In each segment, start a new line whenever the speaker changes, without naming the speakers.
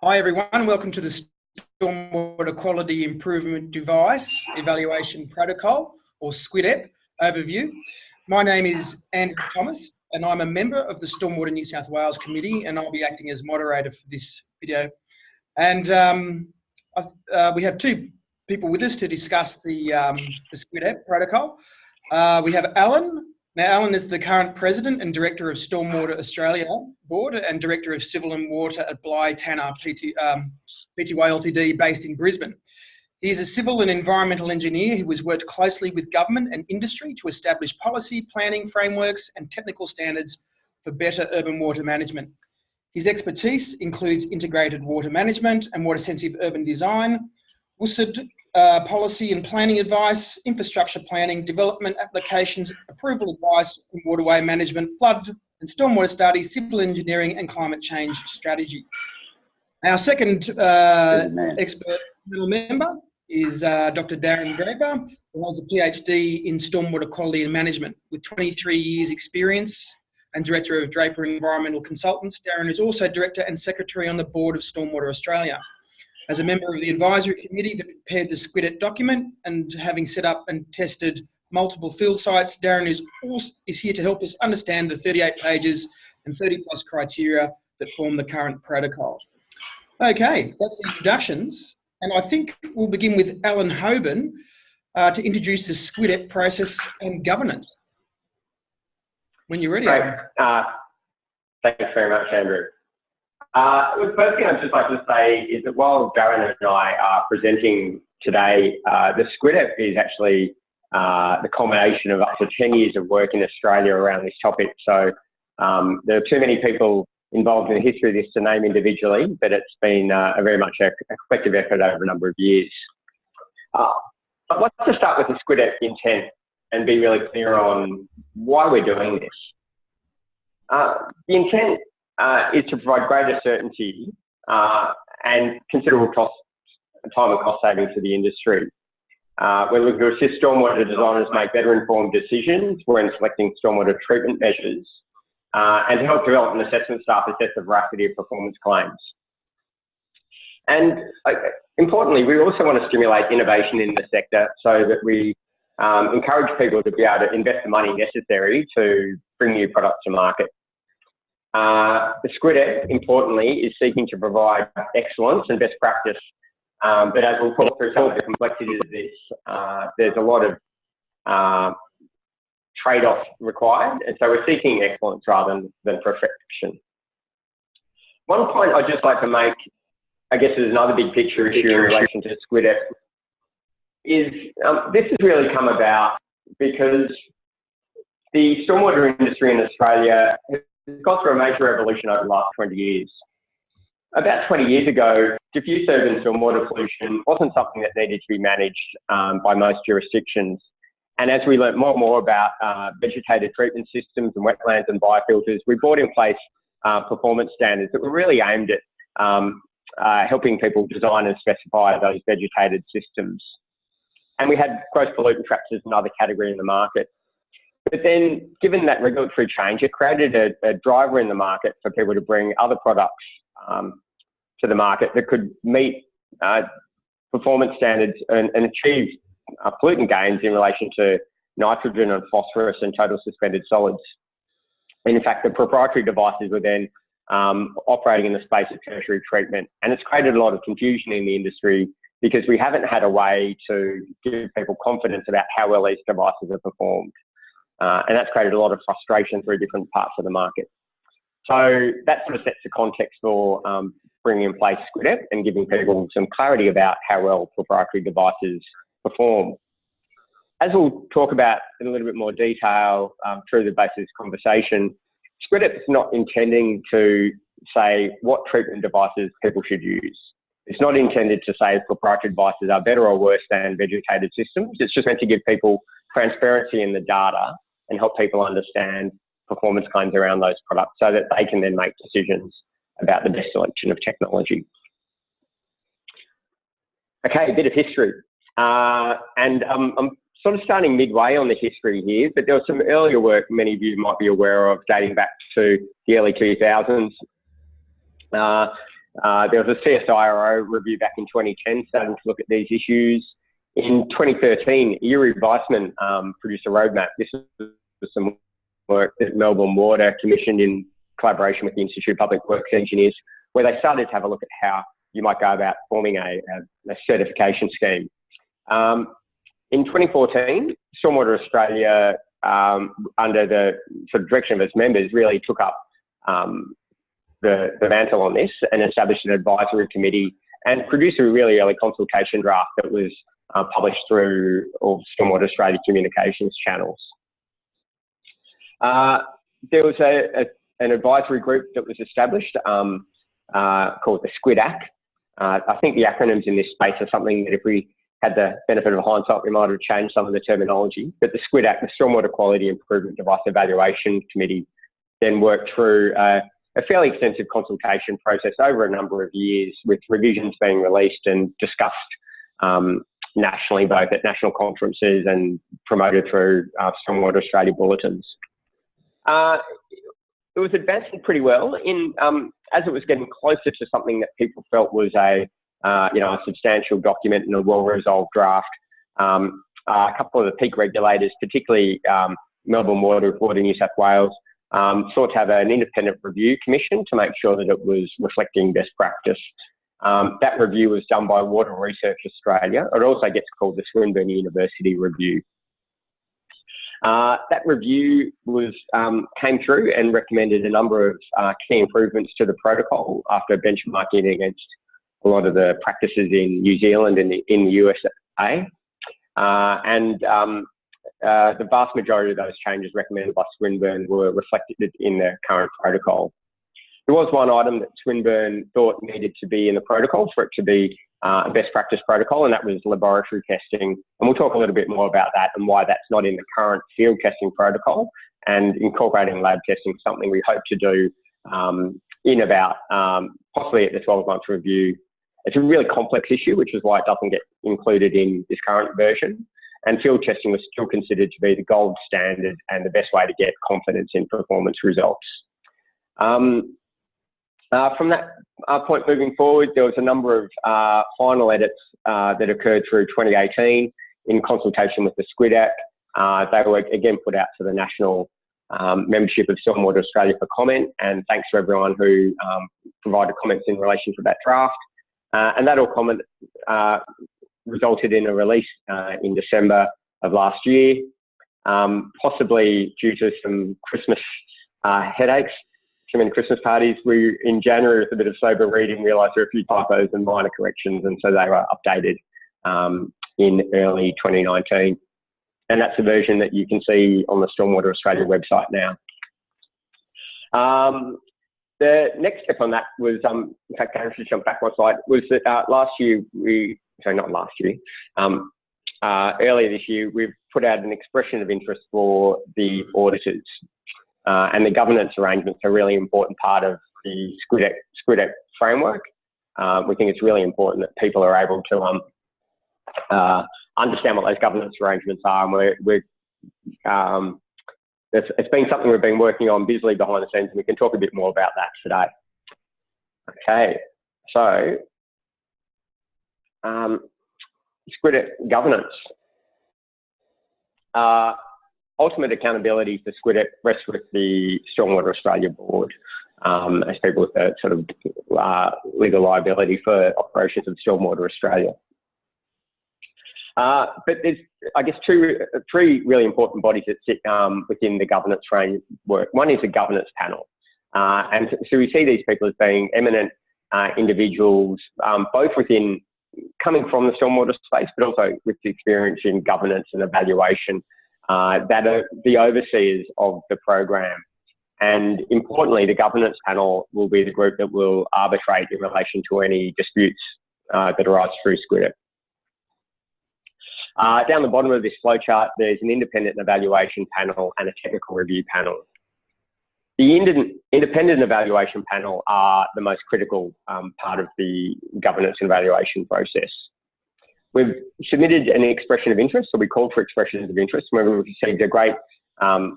Hi everyone, welcome to the Stormwater Quality Improvement Device Evaluation Protocol, or SQIDEP, overview. My name is Andrew Thomas and I'm a member of the Stormwater New South Wales Committee, and I'll be acting as moderator for this video. And we have two people with us to discuss the SQIDEP protocol. We have Alan. Now, Alan is the current President and Director of Stormwater Australia Board and Director of Civil and Water at Bligh Tanner Pty Ltd, based in Brisbane. He is a civil and environmental engineer who has worked closely with government and industry to establish policy, planning frameworks and technical standards for better urban water management. His expertise includes integrated water management and water-sensitive urban design, WSID, policy and planning advice, infrastructure planning, development applications, approval advice, and waterway management, flood and stormwater studies, civil engineering and climate change strategy. Our second expert panel member is Dr. Darren Draper, who holds a PhD in stormwater quality and management with 23 years experience and Director of Draper Environmental Consultants. Darren is also Director and Secretary on the Board of Stormwater Australia. As a member of the advisory committee that prepared the SQIDEP document, and having set up and tested multiple field sites, Darren is here to help us understand the 38 pages and 30+ criteria that form the current protocol. Okay, that's the introductions. And I think we'll begin with Alan Hoban to introduce the SQIDEP process and governance. When you're ready.
Great. Thanks very much, Andrew. The first thing I'd just like to say is that while Darren and I are presenting today, the SQIDEP is actually the culmination of up to 10 years of work in Australia around this topic. So there are too many people involved in the history of this to name individually, but it's been very much a collective effort over a number of years. I'd like to start with the SQIDEP intent and be really clear on why we're doing this. The intent is to provide greater certainty and considerable time and cost savings for the industry. We're looking to assist stormwater designers make better informed decisions when selecting stormwater treatment measures and to help development assessment staff assess the veracity of performance claims. And importantly, we also want to stimulate innovation in the sector so that we encourage people to be able to invest the money necessary to bring new products to market. The SQIDEP, importantly, is seeking to provide excellence and best practice, but as we'll talk through some of the complexities of this, there's a lot of trade-off required, and so we're seeking excellence rather than perfection. One point I'd just like to make, I guess is another big picture issue in relation to SQIDEP, is this has really come about because the stormwater industry in Australia has gone through a major evolution over the last 20 years. About 20 years ago, diffuse urban stormwater pollution wasn't something that needed to be managed by most jurisdictions. And as we learnt more and more about vegetated treatment systems and wetlands and biofilters, we brought in place performance standards that were really aimed at helping people design and specify those vegetated systems. And we had gross pollutant traps as another category in the market. But then, given that regulatory change, it created a driver in the market for people to bring other products to the market that could meet performance standards and achieve pollutant gains in relation to nitrogen and phosphorus and total suspended solids. And in fact, the proprietary devices were then operating in the space of tertiary treatment. And it's created a lot of confusion in the industry because we haven't had a way to give people confidence about how well these devices are performed. And that's created a lot of frustration through different parts of the market. So that sort of sets the context for bringing in place SQIDEP and giving people some clarity about how well proprietary devices perform. As we'll talk about in a little bit more detail through the basis conversation, SQIDEP is not intending to say what treatment devices people should use. It's not intended to say proprietary devices are better or worse than vegetated systems. It's just meant to give people transparency in the data and help people understand performance claims around those products so that they can then make decisions about the best selection of technology. Okay, a bit of history. I'm sort of starting midway on the history here, but there was some earlier work many of you might be aware of dating back to the early 2000s. There was a CSIRO review back in 2010 starting to look at these issues. In 2013, Yuri Weissman produced a roadmap. This was some work that Melbourne Water commissioned in collaboration with the Institute of Public Works Engineers, where they started to have a look at how you might go about forming a certification scheme. In 2014, Stormwater Australia, under the sort of direction of its members, really took up the mantle on this and established an advisory committee and produced a really early consultation draft that was published through all Stormwater Australia communications channels. There was an advisory group that was established called the SQIDEP. I think the acronyms in this space are something that if we had the benefit of hindsight, we might have changed some of the terminology. But the SQIDEP, the Stormwater Quality Improvement Device Evaluation Committee, then worked through a fairly extensive consultation process over a number of years, with revisions being released and discussed nationally, both at national conferences and promoted through Stormwater Australia bulletins. It was advancing pretty well as it was getting closer to something that people felt was a substantial document and a well-resolved draft. A couple of the peak regulators, particularly Melbourne Water, New South Wales, sought to have an independent review commission to make sure that it was reflecting best practice. That review was done by Water Research Australia. It also gets called the Swinburne University Review. That review came through and recommended a number of key improvements to the protocol after benchmarking against a lot of the practices in New Zealand and in the USA. The vast majority of those changes recommended by Swinburne were reflected in the current protocol. There was one item that Swinburne thought needed to be in the protocol for it to be a best practice protocol, and that was laboratory testing. And we'll talk a little bit more about that and why that's not in the current field testing protocol, and incorporating lab testing, something we hope to do in about possibly at the 12-month review. It's a really complex issue, which is why it doesn't get included in this current version. And field testing was still considered to be the gold standard and the best way to get confidence in performance results. From that point moving forward, there was a number of final edits that occurred through 2018 in consultation with the SQIDEP. They were again put out to the national membership of Stormwater Australia for comment, and thanks to everyone who provided comments in relation to that draft. And that all comment resulted in a release in December of last year, possibly due to some Christmas headaches, too many Christmas parties. We, in January, with a bit of sober reading, realised there were a few typos and minor corrections, and so they were updated in early 2019. And that's the version that you can see on the Stormwater Australia website now. The next step on that was, in fact, I should jump back one slide, was that earlier this year, we've put out an expression of interest for the auditors. And the governance arrangements are a really important part of the SQIDEP framework. We think it's really important that people are able to understand what those governance arrangements are, and it's been something we've been working on busily behind the scenes, and we can talk a bit more about that today. Okay, so SQIDEP governance. Ultimate accountability for SQIDEP rests with the Stormwater Australia board as people with a sort of legal liability for operations of Stormwater Australia. But there's, I guess, three really important bodies that sit within the governance framework. One is a governance panel. And so we see these people as being eminent individuals, both coming from the stormwater space, but also with the experience in governance and evaluation, that are the overseers of the program. And importantly, the governance panel will be the group that will arbitrate in relation to any disputes that arise through SQIDEP. Down the bottom of this flowchart, there's an independent evaluation panel and a technical review panel. The independent evaluation panel are the most critical part of the governance and evaluation process. We've submitted an expression of interest, so we called for expressions of interest, and we've received a great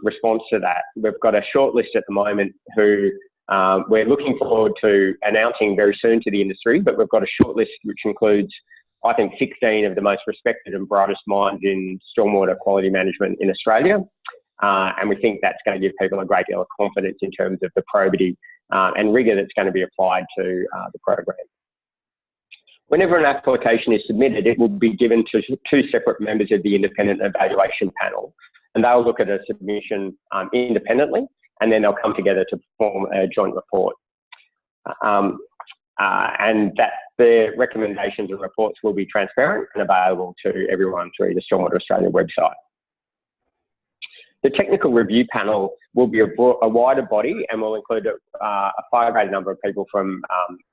response to that. We've got a short list at the moment who We're looking forward to announcing very soon to the industry, but we've got a short list which includes, I think, 16 of the most respected and brightest minds in stormwater quality management in Australia. And we think that's going to give people a great deal of confidence in terms of the probity and rigour that's going to be applied to the program. Whenever an application is submitted, it will be given to two separate members of the independent evaluation panel, and they'll look at a submission independently, and then they'll come together to form a joint report. And that their recommendations and reports will be transparent and available to everyone through the Stormwater Australia website. The technical review panel will be a wider body and will include a far greater number of people from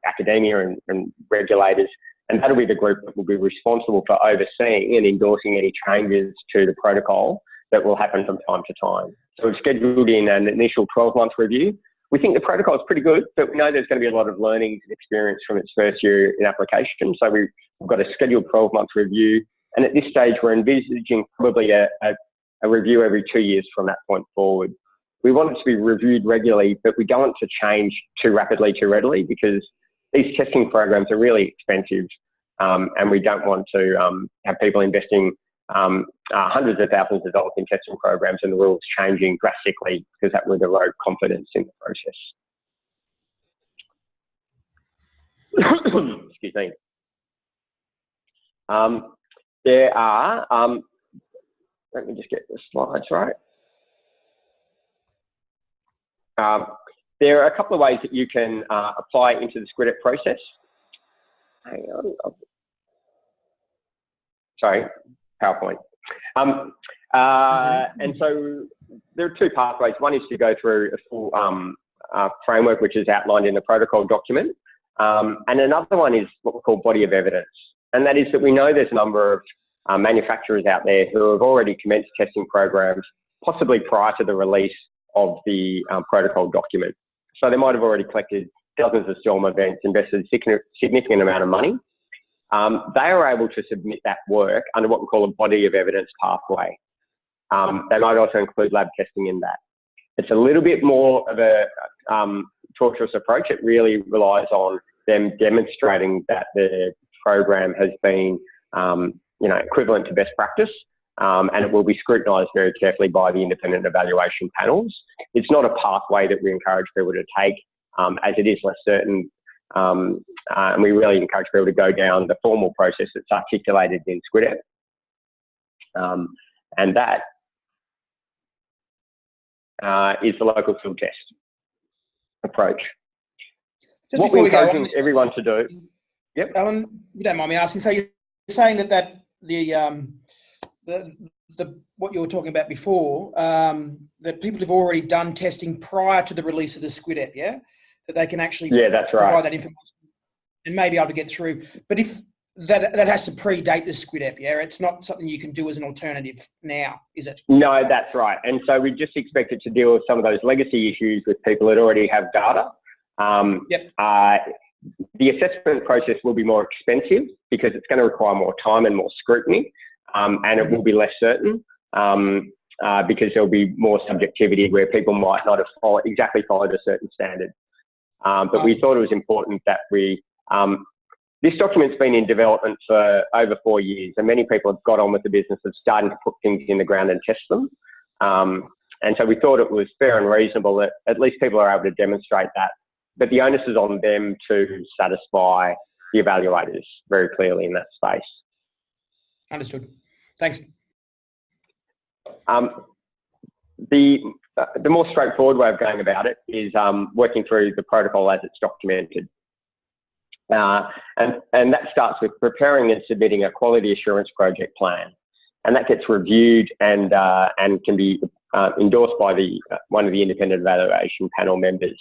academia and regulators, and that'll be the group that will be responsible for overseeing and endorsing any changes to the protocol that will happen from time to time. So we've scheduled in an initial 12-month review. We think the protocol is pretty good, but we know there's going to be a lot of learnings and experience from its first year in application. So we've got a scheduled 12-month review, and at this stage we're envisaging probably a review every 2 years from that point forward. We want it to be reviewed regularly, but we don't want to change too rapidly, too readily, because these testing programs are really expensive, and we don't want to have people investing hundreds of thousands of dollars in testing programs and the rules changing drastically, because that would erode confidence in the process. Excuse me. There are, let me just get the slides right. There are a couple of ways that you can apply into the SQIDEP process. Hang on. Sorry, PowerPoint. And so there are two pathways. One is to go through a full framework, which is outlined in the protocol document. And another one is what we call body of evidence. And that is that we know there's a number of manufacturers out there who have already commenced testing programs, possibly prior to the release of the protocol document. So they might have already collected dozens of storm events, invested a significant amount of money. They are able to submit that work under what we call a body of evidence pathway. They might also include lab testing in that. It's a little bit more of a tortuous approach. It really relies on them demonstrating that the program has been equivalent to best practice, and it will be scrutinised very carefully by the independent evaluation panels. It's not a pathway that we encourage people to take, as it is less certain, and we really encourage people to go down the formal process that's articulated in SQIDEP, and that is the local field test approach.
Just
what we're encouraging everyone to do. Yep.
Alan, you don't mind me asking, so you're saying that what you were talking about before, that people have already done testing prior to the release of the SQIDEP, yeah? That they can actually
that's right.
provide that information and may be able to get through. But if that has to predate the SQIDEP, yeah? It's not something you can do as an alternative now, is it?
No, that's right. And so we just expect it to deal with some of those legacy issues with people that already have data. The assessment process will be more expensive because it's going to require more time and more scrutiny, and it will be less certain because there'll be more subjectivity where people might not have exactly followed a certain standard. But we thought it was important that this document's been in development for over 4 years, and many people have got on with the business of starting to put things in the ground and test them. And so we thought it was fair and reasonable that at least people are able to demonstrate that. But the onus is on them to satisfy the evaluators very clearly in that space.
Understood. Thanks.
The more straightforward way of going about it is working through the protocol as it's documented. And that starts with preparing and submitting a quality assurance project plan. And that gets reviewed and can be endorsed by one of the independent evaluation panel members.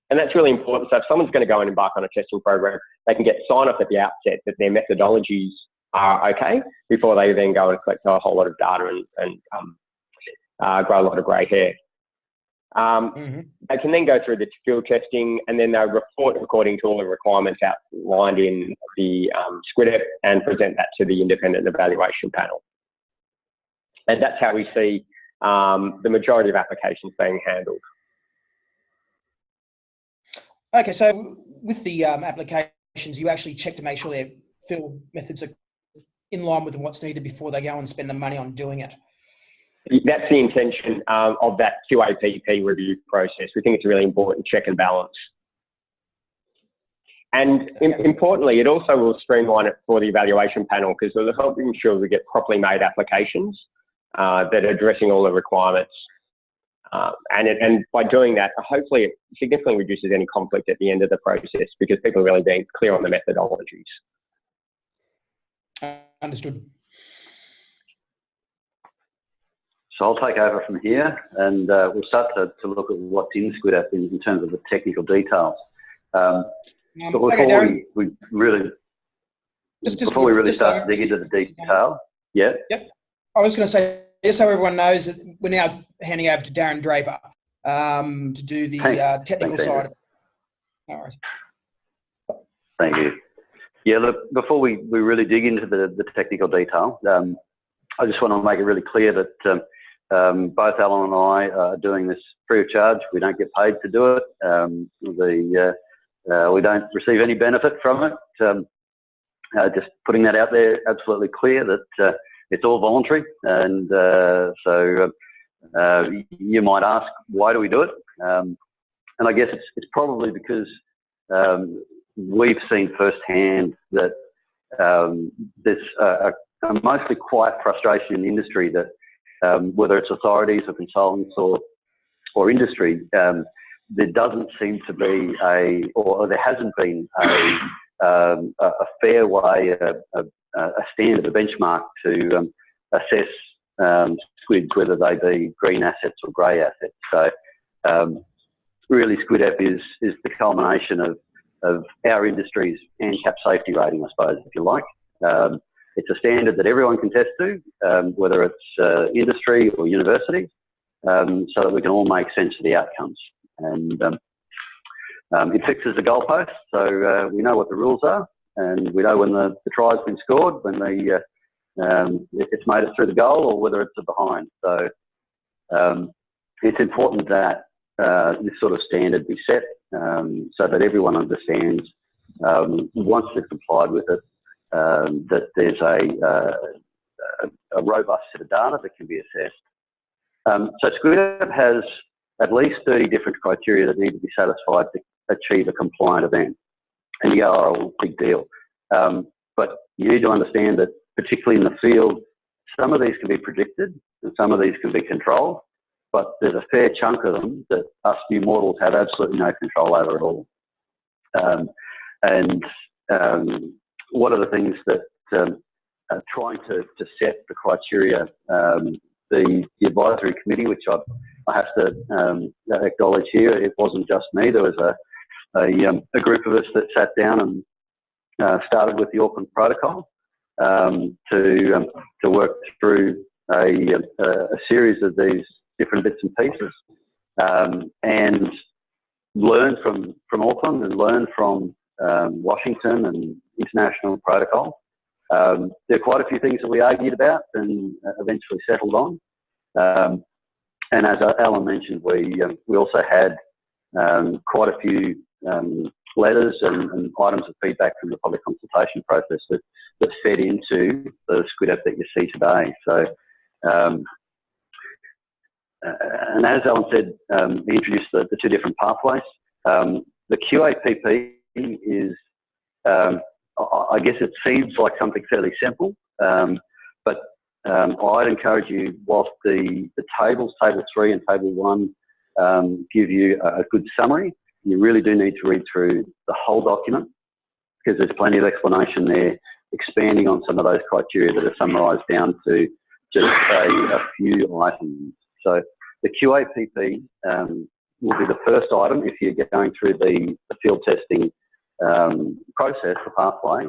And that's really important. So if someone's going to go and embark on a testing program, they can get sign-off at the outset that their methodologies are okay before they then go and collect a whole lot of data and grow a lot of grey hair. They can then go through the field testing, and then they'll report according to all the requirements outlined in the SQIDEP and present that to the independent evaluation panel. And that's how we see the majority of applications being handled.
Okay, so with the applications, you actually check to make sure their fill methods are in line with what's needed before they go and spend the money on doing it.
That's the intention of that QAPP review process. We think it's a really important check and balance. And importantly, it also will streamline it for the evaluation panel, because we'll help ensure we get properly made applications that are addressing all the requirements. And by doing that, hopefully it significantly reduces any conflict at the end of the process, because people are really being clear on the methodologies.
Understood.
So I'll take over from here, and we'll start to look at what's in SQIDEP in terms of the technical details. But before we really start to dig into the detail, yeah.
Yep. I was going to say, just so everyone knows, that we're now handing over to Darren Draper to do the technical side of it. No worries.
Thank you. Yeah, look, before we really dig into the technical detail, I just want to make it really clear that both Alan and I are doing this free of charge. We don't get paid to do it. We don't receive any benefit from it. Just putting that out there, absolutely clear that it's all voluntary. And so you might ask, why do we do it? And I guess it's probably because we've seen firsthand that there's a mostly quiet frustration in the industry that whether it's authorities or consultants or industry, there doesn't seem to be or there hasn't been a fair way, a standard, a benchmark to assess squids, whether they be green assets or grey assets. So really SQIDEP is the culmination of our industry's ANCAP safety rating, I suppose, if you like. It's a standard that everyone can test to, whether it's industry or university, so that we can all make sense of the outcomes. And it fixes the goalpost, so we know what the rules are, and we know when the try's been scored, when it's made it through the goal, or whether it's a behind. So it's important that this sort of standard be set, so that everyone understands, once they've complied with it, that there's a robust set of data that can be assessed. So SQIDEP has at least 30 different criteria that need to be satisfied to achieve a compliant event. And they are a big deal. But you need to understand that, particularly in the field, some of these can be predicted and some of these can be controlled, but there's a fair chunk of them that us new mortals have absolutely no control over at all. One of the things that trying to set the criteria, the advisory committee, which I have to acknowledge here, it wasn't just me. There was a group of us that sat down and started with the Auckland Protocol to work through a series of these different bits and pieces, and learn from Auckland and learn from Washington and international protocol. There are quite a few things that we argued about and eventually settled on. And as Alan mentioned, we also had quite a few letters and items of feedback from the public consultation process that fed into the SQIDEP that you see today. So, and as Alan said, he introduced the two different pathways. The QAPP is, I guess it seems like something fairly simple, but I'd encourage you, whilst the tables, Table 3 and Table 1, give you a good summary, you really do need to read through the whole document, because there's plenty of explanation there, expanding on some of those criteria that are summarised down to just a few items. So the QAPP will be the first item if you're going through the field testing process, the pathway.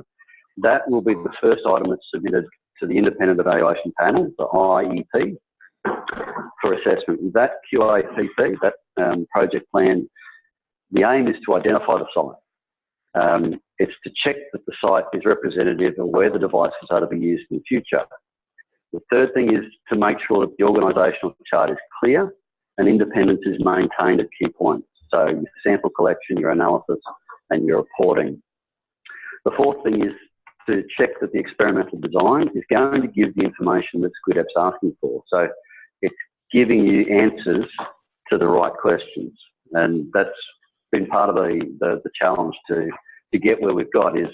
That will be the first item that's submitted to the Independent Evaluation Panel, the IEP, for assessment. That QAPP, that project plan, the aim is to identify the site. It's to check that the site is representative of where the devices are to be used in the future. The third thing is to make sure that the organisational chart is clear and independence is maintained at key points. So your sample collection, your analysis, and your reporting. The fourth thing is to check that the experimental design is going to give the information that SQIDEP's asking for. So it's giving you answers to the right questions. And that's been part of the challenge to get where we've got, is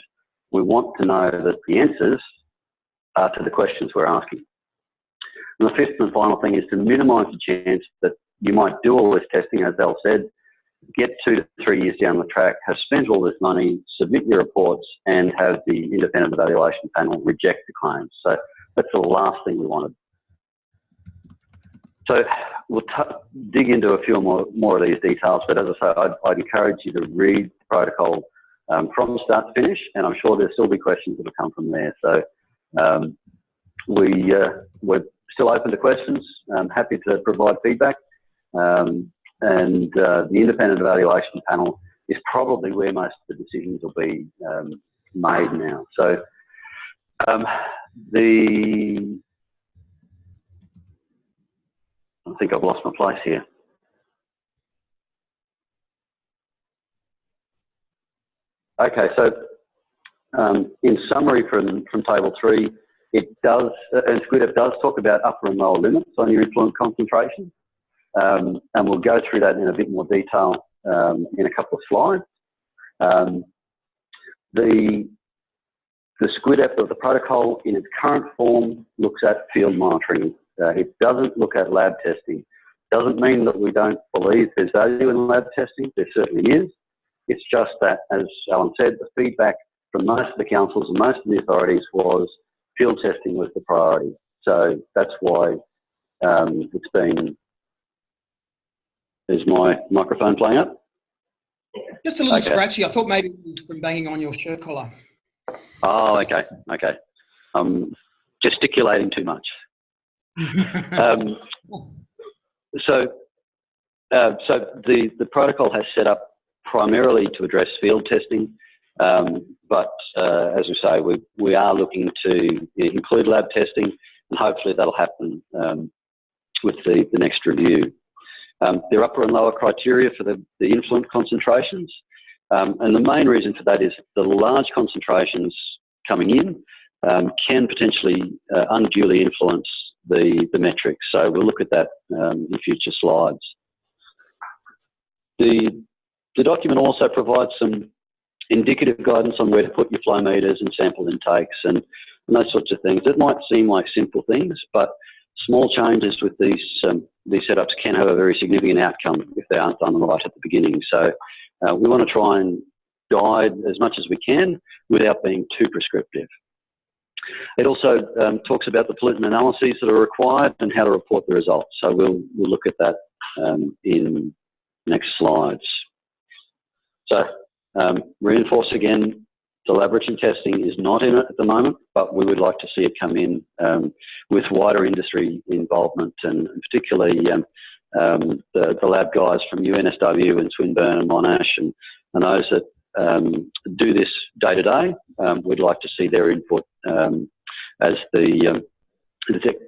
we want to know that the answers are to the questions we're asking. And the fifth and final thing is to minimise the chance that you might do all this testing, as Al said, get 2 to 3 years down the track, have spent all this money, submit your reports, and have the independent evaluation panel reject the claims. So that's the last thing we wanted. So we'll dig into a few more of these details, but as I say, I'd encourage you to read the protocol from start to finish, and I'm sure there'll still be questions that will come from there. So we're still open to questions. I'm happy to provide feedback. And the independent evaluation panel is probably where most of the decisions will be made now. So I think I've lost my place here. Okay, so in summary from table 3, it does, and SQIDEP does talk about upper and lower limits on your influent concentration. And we'll go through that in a bit more detail in a couple of slides. The SQIDEP of the protocol in its current form looks at field monitoring. It doesn't look at lab testing. Doesn't mean that we don't believe there's value in lab testing. There certainly is. It's just that, as Alan said, the feedback from most of the councils and most of the authorities was field testing was the priority. So that's why it's been... Is my microphone playing up?
Just a little scratchy. I thought maybe it was from banging on your shirt collar.
Oh, okay, okay. I'm gesticulating too much. So the protocol has set up primarily to address field testing, but as we say, we are looking to include lab testing, and hopefully that'll happen with the next review. There are upper and lower criteria for the influent concentrations, and the main reason for that is the large concentrations coming in can potentially unduly influence the metrics. So we'll look at that in future slides. The document also provides some indicative guidance on where to put your flow meters and sample intakes and those sorts of things. It might seem like simple things, but small changes with these setups can have a very significant outcome if they aren't done right at the beginning. So we want to try and guide as much as we can without being too prescriptive. It also talks about the pollutant analyses that are required and how to report the results. So we'll look at that in next slides. So reinforce again, the laboratory testing is not in it at the moment, but we would like to see it come in with wider industry involvement, and particularly the lab guys from NSW and Swinburne and Monash and those that do this day to day. We'd like to see their input as the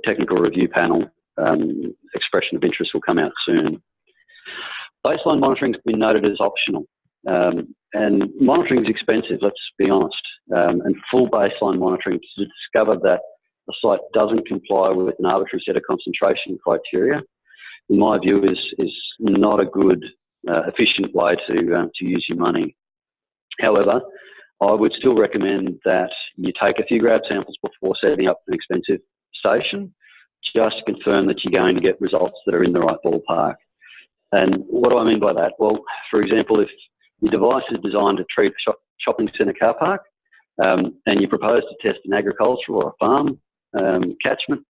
technical review panel expression of interest will come out soon. Baseline monitoring has been noted as optional. And monitoring is expensive, let's be honest. And full baseline monitoring to discover that the site doesn't comply with an arbitrary set of concentration criteria, in my view, is not a good, efficient way to use your money. However, I would still recommend that you take a few grab samples before setting up an expensive station, just to confirm that you're going to get results that are in the right ballpark. And what do I mean by that? Well, for example, if your device is designed to treat a shopping centre car park, and you propose to test an agricultural or a farm catchment,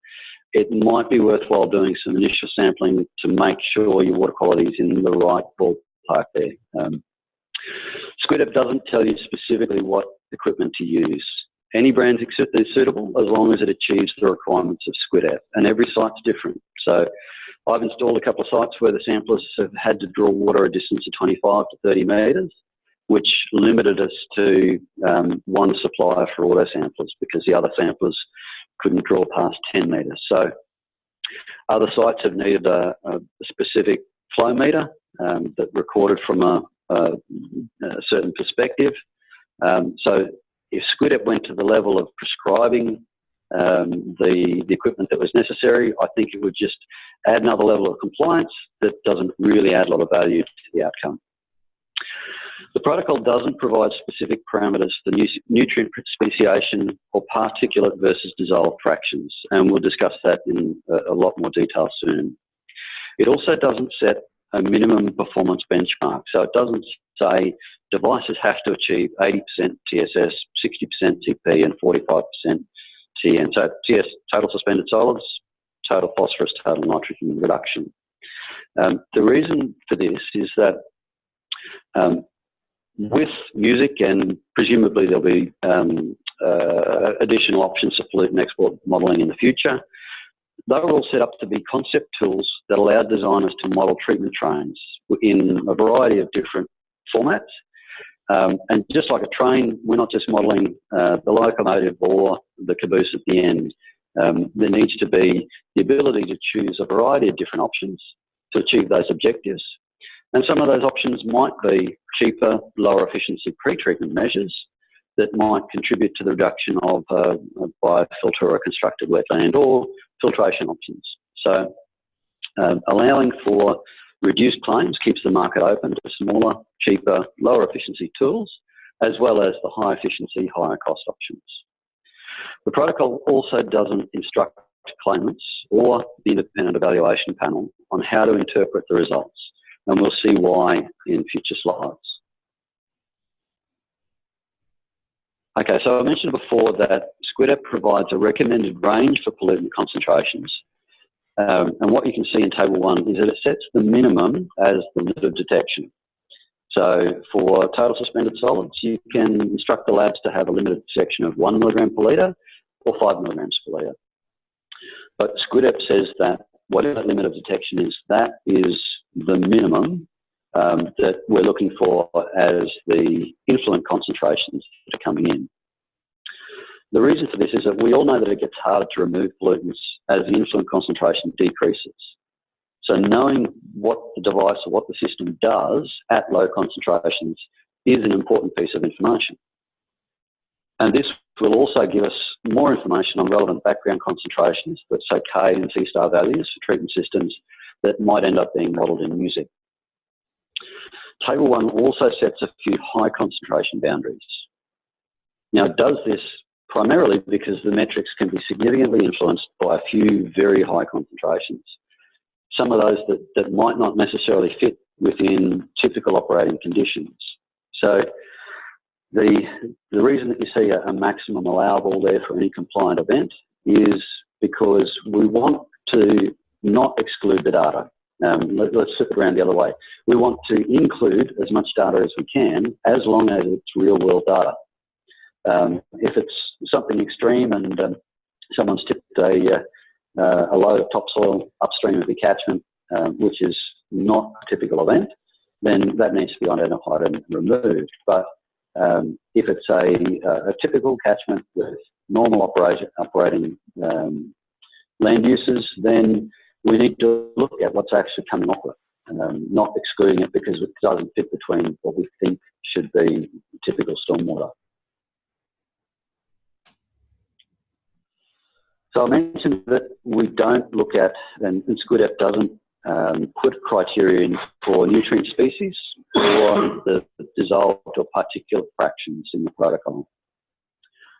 it might be worthwhile doing some initial sampling to make sure your water quality is in the right ballpark there. SQIDEP doesn't tell you specifically what equipment to use. Any brand is suitable as long as it achieves the requirements of SQIDEP, and every site's different. So I've installed a couple of sites where the samplers have had to draw water a distance of 25 to 30 metres, which limited us to one supplier for auto samplers because the other samplers couldn't draw past 10 metres. So other sites have needed a specific flow meter that recorded from a certain perspective. So if SQIDEP went to the level of prescribing the equipment that was necessary, I think it would just add another level of compliance that doesn't really add a lot of value to the outcome. The protocol doesn't provide specific parameters for nutrient speciation or particulate versus dissolved fractions, and we'll discuss that in a lot more detail soon. It also doesn't set a minimum performance benchmark, so it doesn't say devices have to achieve 80% TSS, 60% TP and 45% TN. So TS, total suspended solids, total phosphorus, total nitrogen reduction. The reason for this is that with music, and presumably there'll be additional options for pollutant export modelling in the future, they were all set up to be concept tools that allowed designers to model treatment trains in a variety of different formats. And just like a train, we're not just modelling the locomotive or the caboose at the end. There needs to be the ability to choose a variety of different options to achieve those objectives. And some of those options might be cheaper, lower efficiency pre-treatment measures that might contribute to the reduction of biofilter or constructed wetland, or filtration options. So allowing for reduced claims keeps the market open to smaller, cheaper, lower efficiency tools, as well as the high efficiency, higher cost options. The protocol also doesn't instruct claimants or the independent evaluation panel on how to interpret the results, and we'll see why in future slides. Okay, so I mentioned before that SQIDEP provides a recommended range for pollutant concentrations. And what you can see in table 1 is that it sets the minimum as the limit of detection. So for total suspended solids, you can instruct the labs to have a limited detection of 1 milligram per litre or 5 milligrams per litre. But SQIDEP says that whatever that limit of detection is, that is the minimum that we're looking for as the influent concentrations that are coming in. The reason for this is that we all know that it gets harder to remove pollutants as the influent concentration decreases. So knowing what the device or what the system does at low concentrations is an important piece of information. And this will also give us more information on relevant background concentrations, let's say K and T star values for treatment systems that might end up being modelled in music. Table 1 also sets a few high concentration boundaries. Now it does this primarily because the metrics can be significantly influenced by a few very high concentrations. Some of those that might not necessarily fit within typical operating conditions. So the reason that you see a maximum allowable there for any compliant event is because we want to not exclude the data. Let's flip it around the other way. We want to include as much data as we can, as long as it's real world data. If it's something extreme and someone's tipped a load of topsoil upstream of the catchment, which is not a typical event, then that needs to be identified and removed. But if it's a typical catchment with normal operating land uses, then we need to look at what's actually coming off it, not excluding it because it doesn't fit between what we think should be typical stormwater. So I mentioned that we don't look at, and SQIDEP doesn't put criteria in for nutrient species or the dissolved or particulate fractions in the protocol.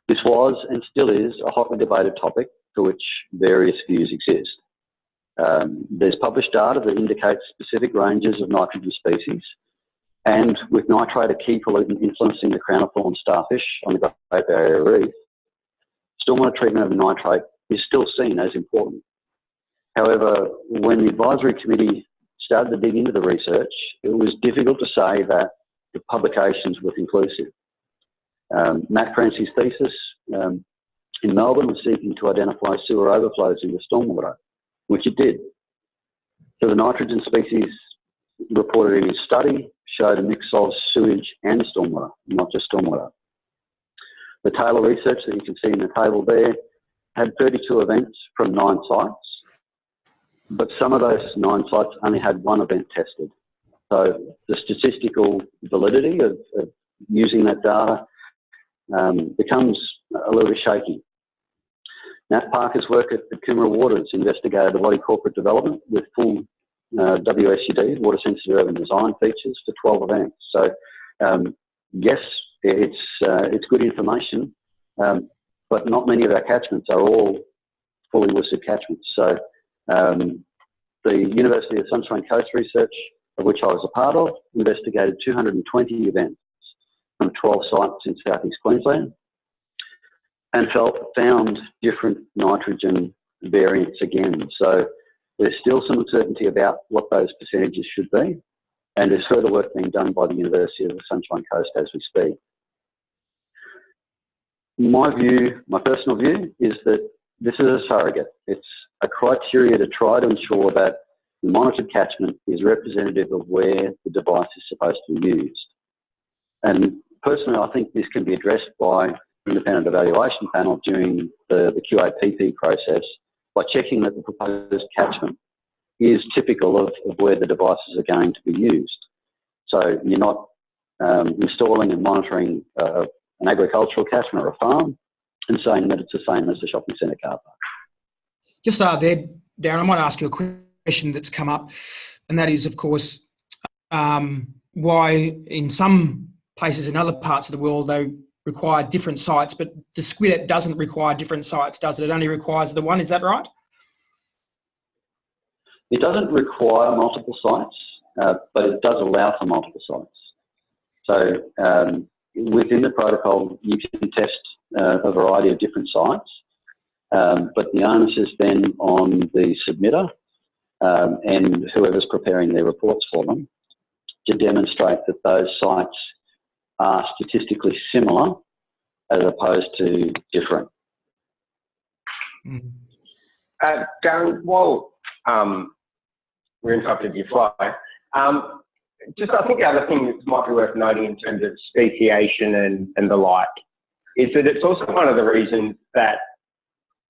This was and still is a hotly debated topic for which various views exist. There's published data that indicates specific ranges of nitrogen species, and with nitrate a key pollutant influencing the crown of thorn starfish on the Great Barrier Reef, stormwater treatment of nitrate is still seen as important. However, when the advisory committee started to dig into the research, it was difficult to say that the publications were conclusive. Matt Crancy's thesis in Melbourne was seeking to identify sewer overflows into stormwater, which it did. So the nitrogen species reported in his study showed a mix of sewage and stormwater, not just stormwater. The Taylor research that you can see in the table there had 32 events from 9 sites. but some of those 9 sites only had one event tested. So the statistical validity of using that data becomes a little bit shaky. Nat Parker's work at Coomera Waters investigated the body corporate development with full WSUD, water sensitive urban design features for 12 events. So yes, it's good information, but not many of our catchments are all fully listed catchments. So the University of Sunshine Coast research, of which I was a part of, investigated 220 events from 12 sites in southeast Queensland and found different nitrogen variants again. So there's still some uncertainty about what those percentages should be, and there's further work being done by the University of the Sunshine Coast as we speak. My view, my personal view, is that this is a surrogate. It's a criteria to try to ensure that the monitored catchment is representative of where the device is supposed to be used. And personally, I think this can be addressed by the independent evaluation panel during the QAPP process by checking that the proposed catchment is typical of where the devices are going to be used. So you're not installing and monitoring an agricultural catchment or a farm and saying that it's the same as the shopping centre car park.
Just there, Darren, I might ask you a question that's come up, and that is, of course, why in some places in other parts of the world they require different sites, but the SQIDEP doesn't require different sites, does it? It only requires the one, is that right?
It doesn't require multiple sites, but it does allow for multiple sites. So within the protocol, you can test a variety of different sites, but the onus is then on the submitter and whoever's preparing their reports for them to demonstrate that those sites are statistically similar as opposed to different.
Darren, while we're interrupted your flow, just I think the other thing that might be worth noting in terms of speciation and the like is that it's also one of the reasons that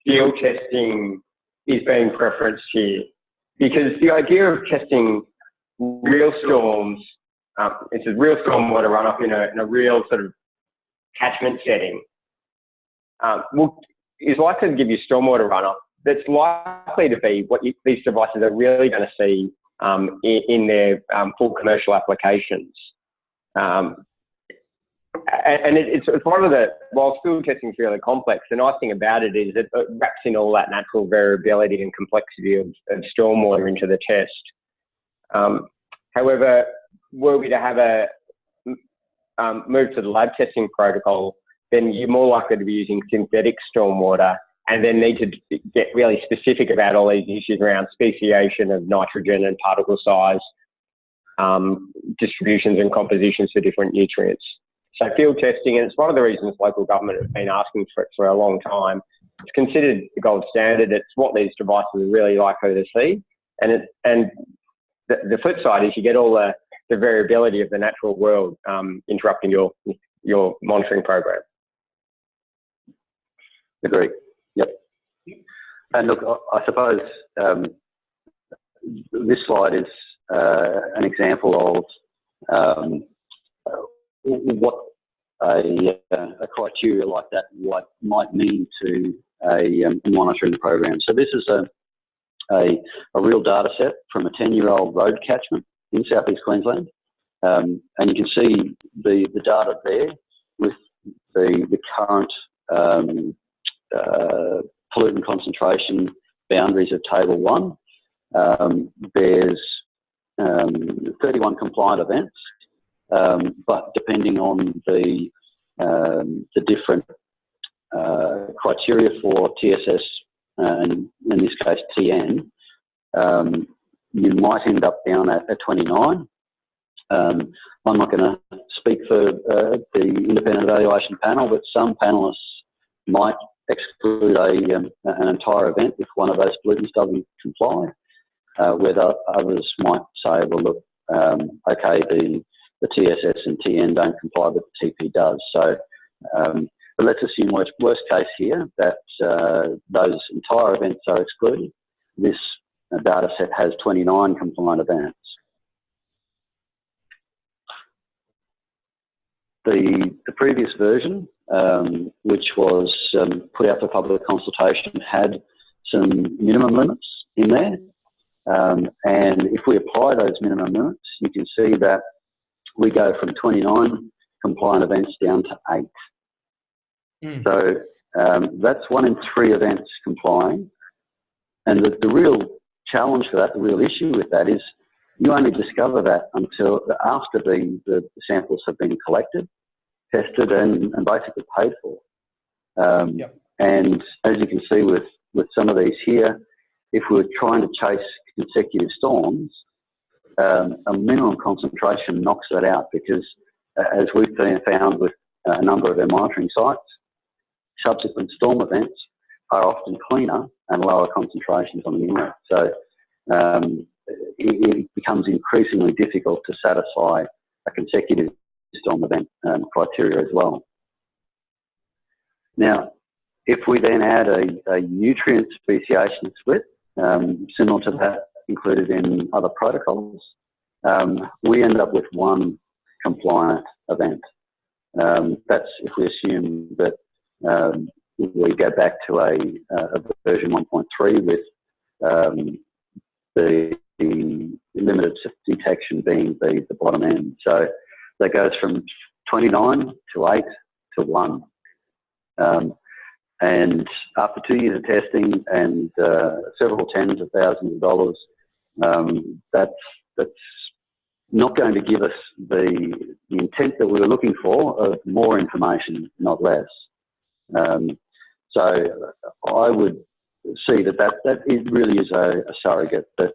field testing is being preferenced here, because the idea of testing real storms, it's a real stormwater runoff in a real sort of catchment setting, is likely to give you stormwater runoff that's likely to be what these devices are really going to see in their full commercial applications. And it's one of the, while field testing is really complex, the nice thing about it is it wraps in all that natural variability and complexity of stormwater into the test. However, were we to have a move to the lab testing protocol, then you're more likely to be using synthetic stormwater and then need to get really specific about all these issues around speciation of nitrogen and particle size, distributions and compositions for different nutrients. So field testing, and it's one of the reasons local government have been asking for it for a long time. It's considered the gold standard. It's what these devices are really likely to see. And the flip side is you get all the variability of the natural world interrupting your monitoring program.
Agree. Yep. And look, I suppose this slide is an example of what a criteria like that might mean to a monitoring program. So this is a real data set from a 10-year-old road catchment in southeast Queensland, and you can see the data there with the current pollutant concentration boundaries of Table 1. There's 31 compliant events, but depending on the different criteria for TSS, and in this case TN, you might end up down at 29. I'm not going to speak for the independent evaluation panel, but some panellists might exclude an entire event if one of those pollutants doesn't comply, whether others might say, well, look, okay, the TSS and TN don't comply, but the TP does. So, but let's assume worst case here that those entire events are excluded. This data set has 29 compliant events. The previous version, which was put out for public consultation, had some minimum limits in there. And if we apply those minimum limits, you can see that we go from 29 compliant events down to 8. So that's 1 in 3 events complying. And the real challenge for that, the real issue with that is you only discover that until after the samples have been collected, tested and basically paid for. And as you can see with some of these here, if we're trying to chase consecutive storms, a minimum concentration knocks that out because, as we've found with a number of our monitoring sites, subsequent storm events are often cleaner and lower concentrations on the inlet. So it becomes increasingly difficult to satisfy a consecutive storm event criteria as well. Now, if we then add a nutrient speciation split, similar to that included in other protocols, we end up with 1 compliant event. That's if we assume that we go back to a version 1.3 with the limited detection being the bottom end. So that goes from 29 to 8 to 1. And after 2 years of testing and several tens of thousands of dollars, that's not going to give us the intent that we were looking for of more information, not less. So I would see that it really is a surrogate. But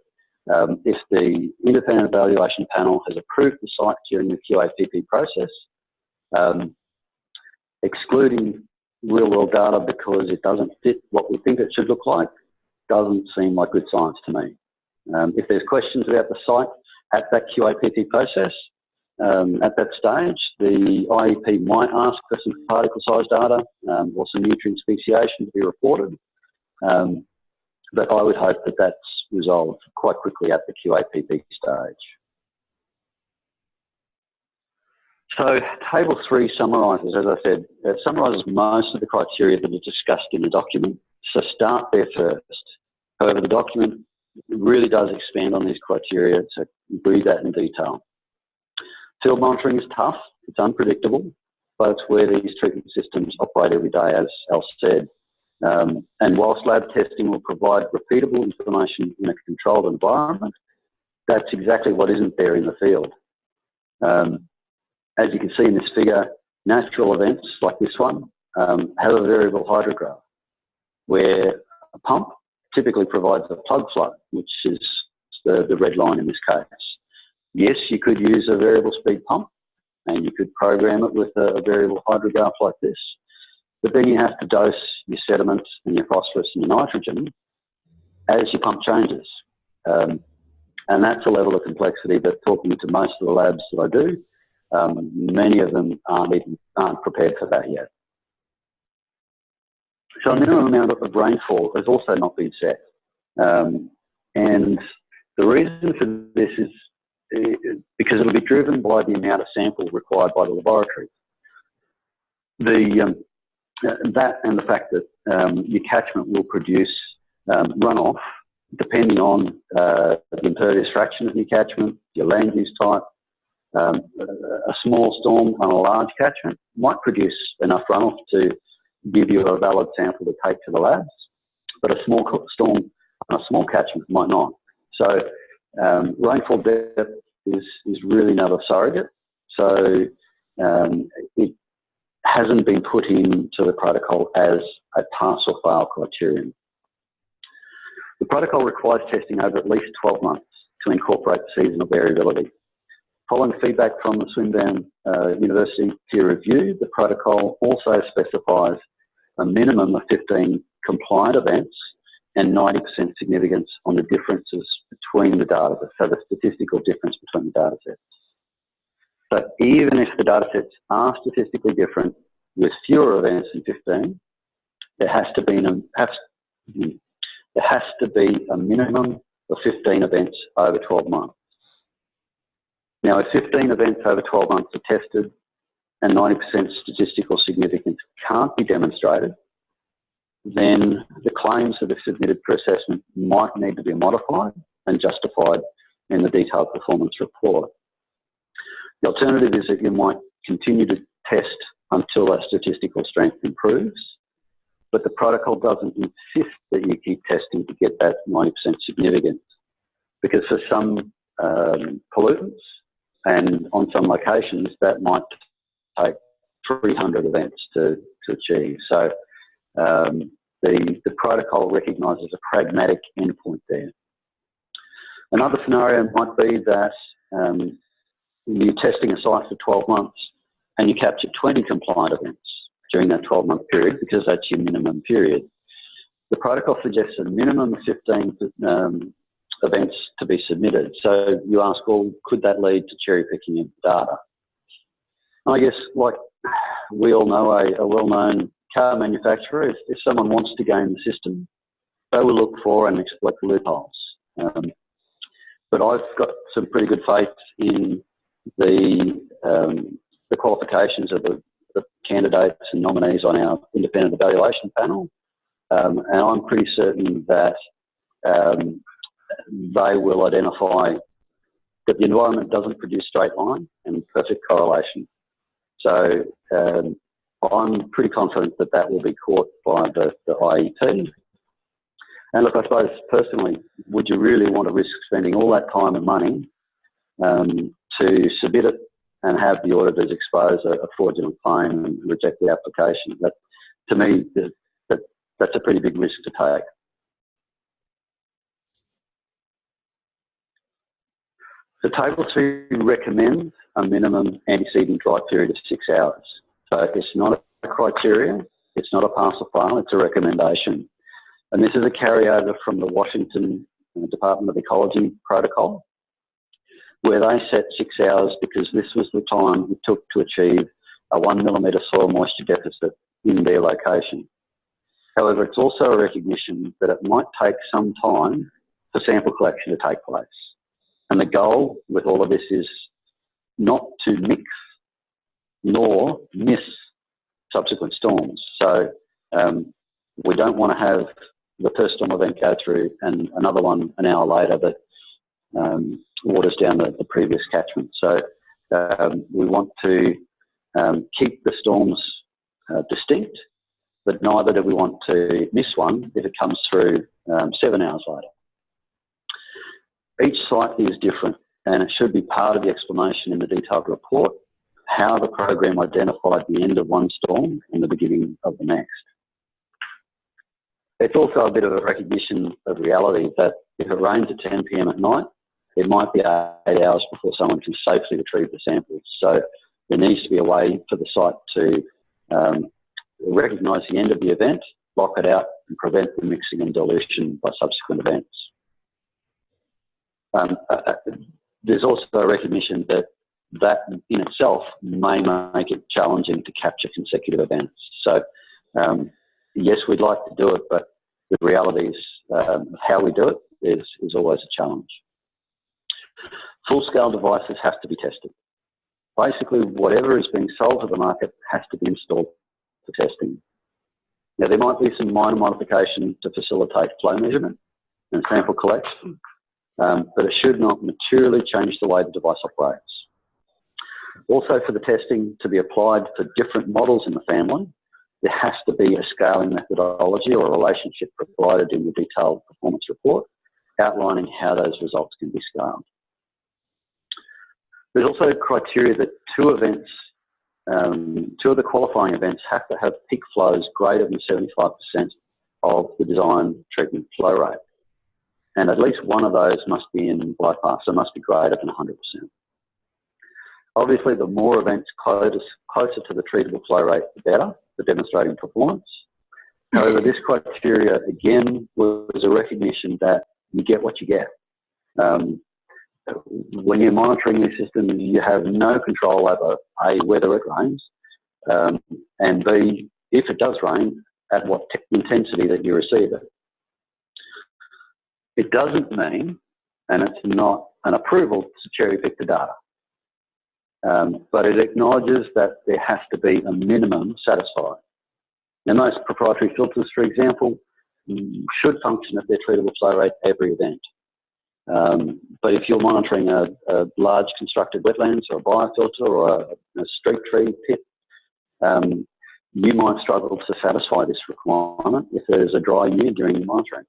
if the independent evaluation panel has approved the site during the QAPP process, excluding real-world data because it doesn't fit what we think it should look like, doesn't seem like good science to me. If there's questions about the site at that QAPP process, at that stage, the IEP might ask for some particle size data or some nutrient speciation to be reported. But I would hope that that's resolved quite quickly at the QAPP stage. So Table 3 summarises, as I said, it summarises most of the criteria that are discussed in the document. So start there first. However, the document really does expand on these criteria to read that in detail. Field monitoring is tough, it's unpredictable, but it's where these treatment systems operate every day, as Al said. And whilst lab testing will provide repeatable information in a controlled environment, that's exactly what isn't there in the field. As you can see in this figure, natural events like this one have a variable hydrograph, where a pump typically provides a plug flow, which is the red line in this case. Yes, you could use a variable speed pump, and you could program it with a variable hydrograph like this, but then you have to dose your sediments and your phosphorus and your nitrogen as your pump changes. And that's a level of complexity that, talking to most of the labs that I do, many of them aren't prepared for that yet. So a minimum amount of rainfall has also not been set. And the reason for this is because it'll be driven by the amount of sample required by the laboratory. That and the fact that your catchment will produce runoff depending on the impervious fraction of your catchment, your land use type. A small storm on a large catchment might produce enough runoff to give you a valid sample to take to the labs, but a small storm on a small catchment might not. So rainfall depth is really not a surrogate. So it hasn't been put into the protocol as a pass or fail criterion. The protocol requires testing over at least 12 months to incorporate seasonal variability. Following feedback from the Swinburne University peer review, the protocol also specifies a minimum of 15 compliant events and 90% significance on the differences between the data sets, so the statistical difference between the data sets. So even if the data sets are statistically different with fewer events than 15, there has to be a minimum of 15 events over 12 months. Now, if 15 events over 12 months are tested and 90% statistical significance can't be demonstrated, then the claims that are submitted for assessment might need to be modified and justified in the detailed performance report. The alternative is that you might continue to test until that statistical strength improves, but the protocol doesn't insist that you keep testing to get that 90% significance, because for some pollutants and on some locations that might take 300 events to achieve. So the protocol recognises a pragmatic endpoint there. Another scenario might be that you're testing a site for 12 months and you capture 20 compliant events during that 12-month period, because that's your minimum period. The protocol suggests a minimum of 15 events to be submitted. So you ask, well, could that lead to cherry picking of data? I guess, like we all know, a well-known car manufacturer, if someone wants to game the system, they will look for and exploit the loopholes. But I've got some pretty good faith in the qualifications of the candidates and nominees on our independent evaluation panel, and I'm pretty certain that they will identify that the environment doesn't produce straight line and perfect correlation. So I'm pretty confident that that will be caught by the IEP. And look, I suppose personally, would you really want to risk spending all that time and money to submit it and have the auditors expose a fraudulent claim and reject the application? That, to me, that's a pretty big risk to take. So Table 2 recommends a minimum antecedent dry period of 6 hours. So it's not a criteria, it's not a pass or fail, it's a recommendation. And this is a carryover from the Washington Department of Ecology protocol, where they set 6 hours because this was the time it took to achieve a 1 millimetre soil moisture deficit in their location. However, it's also a recognition that it might take some time for sample collection to take place. And the goal with all of this is not to mix nor miss subsequent storms. So we don't want to have the first storm event go through and another one an hour later that waters down the previous catchment. So we want to keep the storms distinct, but neither do we want to miss one if it comes through 7 hours later. Each site is different, and it should be part of the explanation in the detailed report how the program identified the end of one storm and the beginning of the next. It's also a bit of a recognition of reality that if it rains at 10 p.m. at night, it might be 8 hours before someone can safely retrieve the samples. So there needs to be a way for the site to recognise the end of the event, lock it out, and prevent the mixing and dilution by subsequent events. There's also a recognition that that in itself may make it challenging to capture consecutive events. So yes, we'd like to do it, but the reality is how we do it is always a challenge. Full-scale devices have to be tested. Basically, whatever is being sold to the market has to be installed for testing. Now, there might be some minor modifications to facilitate flow measurement and sample collection, but it should not materially change the way the device operates. Also, for the testing to be applied for different models in the family, there has to be a scaling methodology or a relationship provided in the detailed performance report outlining how those results can be scaled. There's also criteria that two of the qualifying events have to have peak flows greater than 75% of the design treatment flow rate. And at least one of those must be in bypass, so must be greater than 100%. Obviously, the more events closer to the treatable flow rate, the better for demonstrating performance. However, this criteria, again, was a recognition that you get what you get. When you're monitoring your system, you have no control over A, whether it rains, and B, if it does rain, at what intensity that you receive it. It doesn't mean, and it's not an approval to cherry pick the data, but it acknowledges that there has to be a minimum satisfied. Now, most proprietary filters, for example, should function at their treatable flow rate every event. But if you're monitoring a large constructed wetlands or a biofilter or a street tree pit, you might struggle to satisfy this requirement if there's a dry year during your monitoring.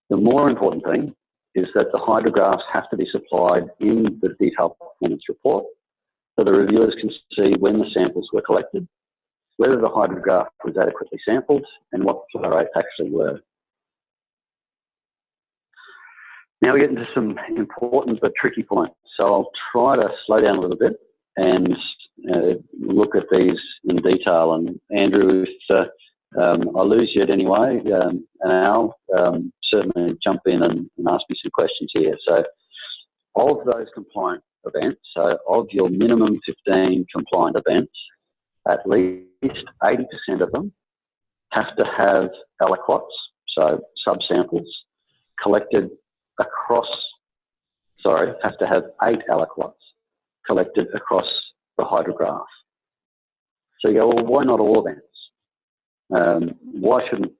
The more important thing is that the hydrographs have to be supplied in the detailed performance report so the reviewers can see when the samples were collected, whether the hydrograph was adequately sampled, and what the flow rates actually were. Now we get into some important but tricky points. So I'll try to slow down a little bit and look at these in detail. And Andrew, if I lose you at any way, and Al, certainly jump in and ask me some questions here. So of those compliant events, so of your minimum 15 compliant events, at least 80% of them have to have aliquots, so subsamples, collected across, have to have 8 aliquots collected across the hydrograph. So you go, well, why not all events? Why shouldn't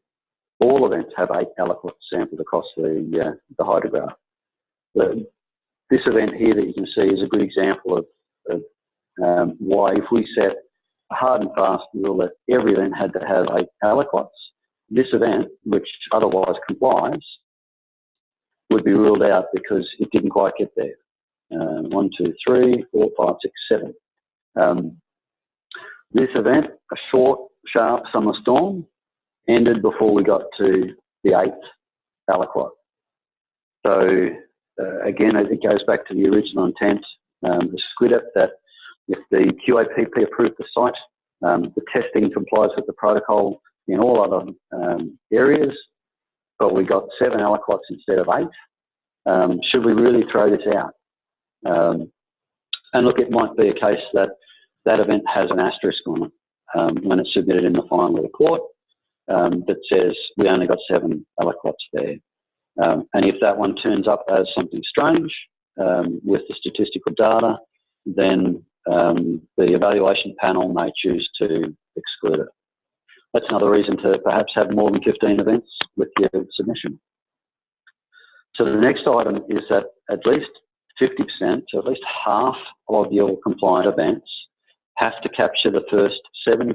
all events have 8 aliquots sampled across the hydrograph? This event here that you can see is a good example of why, if we set a hard and fast rule that every event had to have 8 aliquots, this event, which otherwise complies, would be ruled out because it didn't quite get there. 1, 2, 3, 4, 5, 6, 7. This event, a short, sharp summer storm, ended before we got to the 8th aliquot. So again, it goes back to the original intent, the SQIDEP, that if the QAPP approved the site, the testing complies with the protocol in all other areas, but we got 7 aliquots instead of 8. Should we really throw this out? And look, it might be a case that that event has an asterisk on it when it's submitted in the final report that says we only got 7 aliquots there. And if that one turns up as something strange with the statistical data, then the evaluation panel may choose to exclude it. That's another reason to perhaps have more than 15 events with your submission. So the next item is that at least 50%, so at least half of your compliant events have to capture the first 70%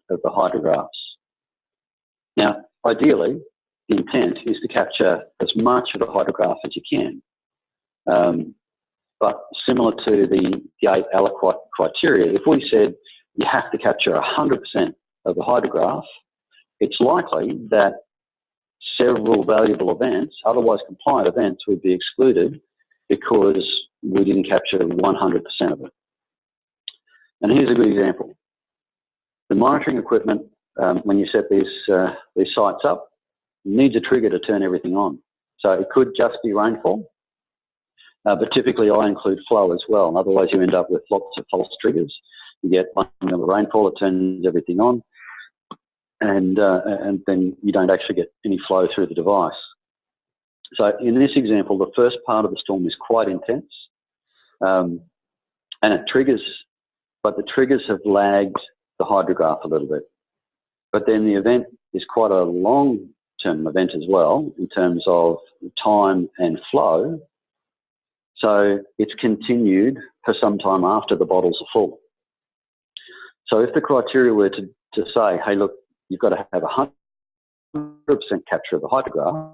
of the hydrographs. Now, ideally, the intent is to capture as much of the hydrograph as you can. But similar to the 8 aliquot criteria, if we said you have to capture 100% of the hydrograph, it's likely that several valuable events, otherwise compliant events, would be excluded because we didn't capture 100% of it. And here's a good example. The monitoring equipment, when you set these sites up, needs a trigger to turn everything on. So it could just be rainfall, but typically I include flow as well. Otherwise you end up with lots of false triggers. You get one of the rainfall, it turns everything on, and then you don't actually get any flow through the device. So in this example, the first part of the storm is quite intense, and it triggers, but the triggers have lagged the hydrograph a little bit. But then the event is quite a long-term event as well in terms of time and flow. So it's continued for some time after the bottles are full. So if the criteria were to say, hey, look, you've got to have 100% capture of the hydrograph,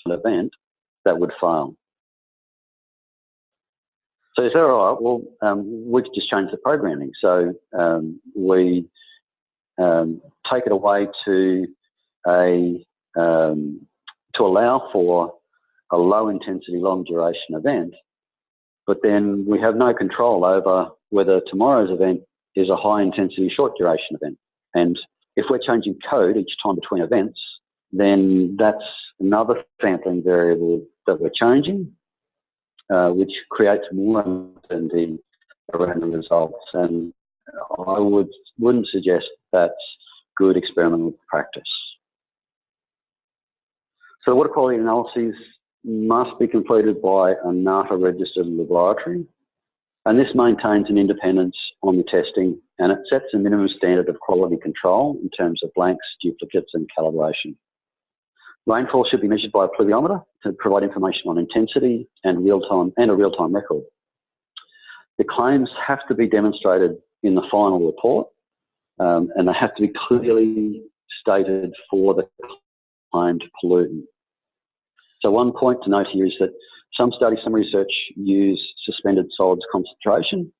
an event, that would fail. So is that all right? Well, we could just change the programming. So we take it away to allow for a low intensity, long duration event, but then we have no control over whether tomorrow's event is a high intensity, short duration event. And if we're changing code each time between events, then that's another sampling variable that we're changing, which creates more uncertainty around the results. And I wouldn't suggest that's good experimental practice. So water quality analyses must be completed by a NATA registered laboratory, and this maintains an independence on the testing, and it sets a minimum standard of quality control in terms of blanks, duplicates and calibration. Rainfall should be measured by a pluviometer to provide information on intensity and a real-time record. The claims have to be demonstrated in the final report, and they have to be clearly stated for the claimed pollutant. So one point to note here is that some studies, some research use suspended solids concentration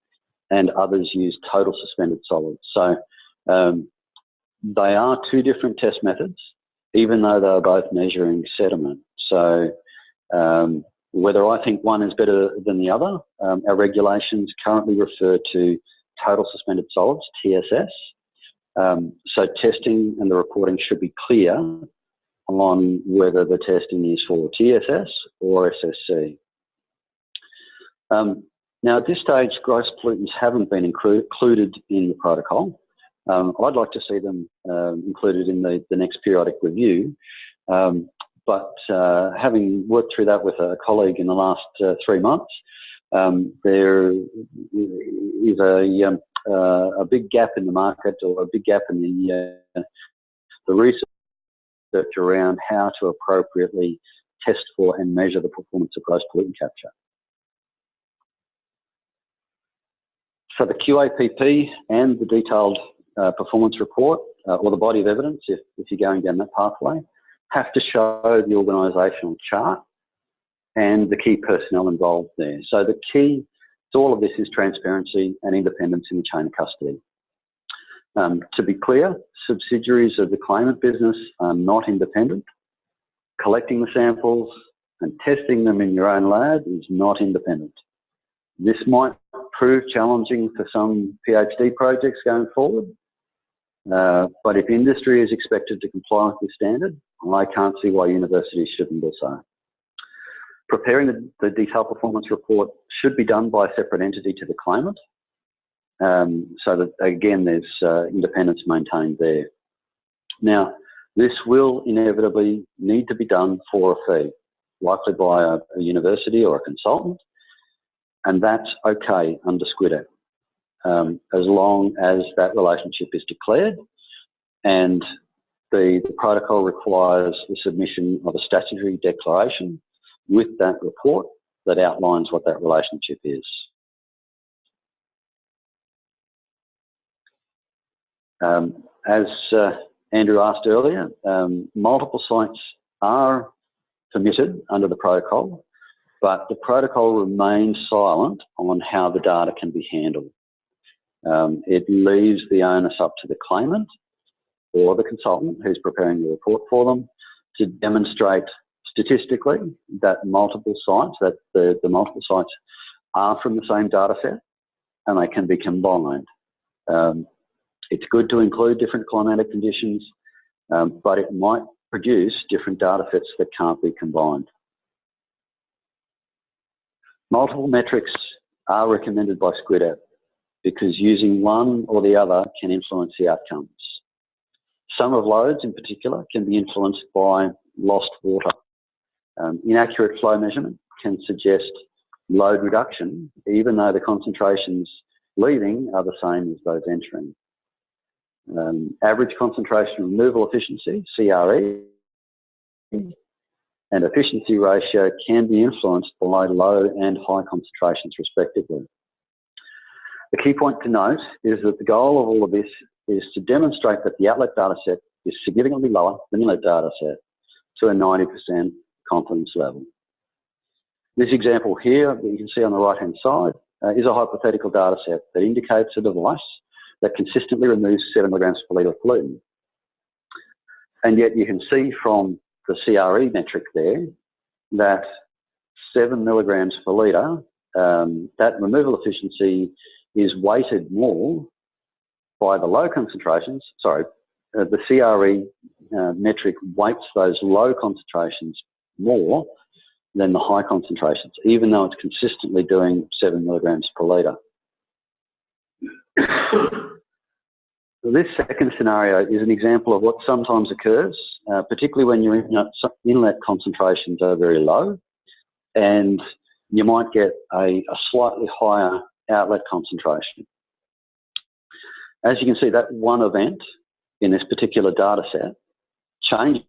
and others use total suspended solids. So they are two different test methods, even though they are both measuring sediment. So whether I think one is better than the other, our regulations currently refer to total suspended solids, TSS. So testing and the reporting should be clear on whether the testing is for TSS or SSC. Now at this stage, gross pollutants haven't been included in the protocol. I'd like to see them included in the next periodic review, but having worked through that with a colleague in the last 3 months, there is a big gap in the market, or a big gap in the research around how to appropriately test for and measure the performance of gross pollutant capture. So the QAPP and the detailed performance report, or the body of evidence, if you're going down that pathway, have to show the organisational chart and the key personnel involved there. So the key to all of this is transparency and independence in the chain of custody. To be clear, subsidiaries of the claimant business are not independent. Collecting the samples and testing them in your own lab is not independent. This might prove challenging for some PhD projects going forward, but if industry is expected to comply with this standard, I can't see why universities shouldn't do so. Preparing the detailed performance report should be done by a separate entity to the claimant, so that, again, there's independence maintained there. Now, this will inevitably need to be done for a fee, likely by a university or a consultant, and that's okay under SQIDEP, as long as that relationship is declared and the protocol requires the submission of a statutory declaration with that report that outlines what that relationship is. As Andrew asked earlier, multiple sites are permitted under the protocol, but the protocol remains silent on how the data can be handled. It leaves the onus up to the claimant or the consultant who's preparing the report for them to demonstrate statistically that multiple sites, that the multiple sites are from the same data set and they can be combined. It's good to include different climatic conditions, but it might produce different data sets that can't be combined. Multiple metrics are recommended by SQIDEP because using one or the other can influence the outcomes. Sum of loads in particular can be influenced by lost water. Inaccurate flow measurement can suggest load reduction, even though the concentrations leaving are the same as those entering. Average concentration removal efficiency, CRE, and efficiency ratio can be influenced by low and high concentrations respectively. The key point to note is that the goal of all of this is to demonstrate that the outlet data set is significantly lower than the inlet data set to a 90% confidence level. This example here that you can see on the right hand side is a hypothetical data set that indicates a device that consistently removes 7 milligrams per litre of pollutant. And yet you can see from the CRE metric there that 7 milligrams per litre, that removal efficiency is weighted more by the low concentrations, the CRE metric weights those low concentrations more than the high concentrations, even though it's consistently doing 7 milligrams per litre. This second scenario is an example of what sometimes occurs particularly when your inlet concentrations are very low, and you might get a slightly higher outlet concentration. As you can see, that one event in this particular data set changes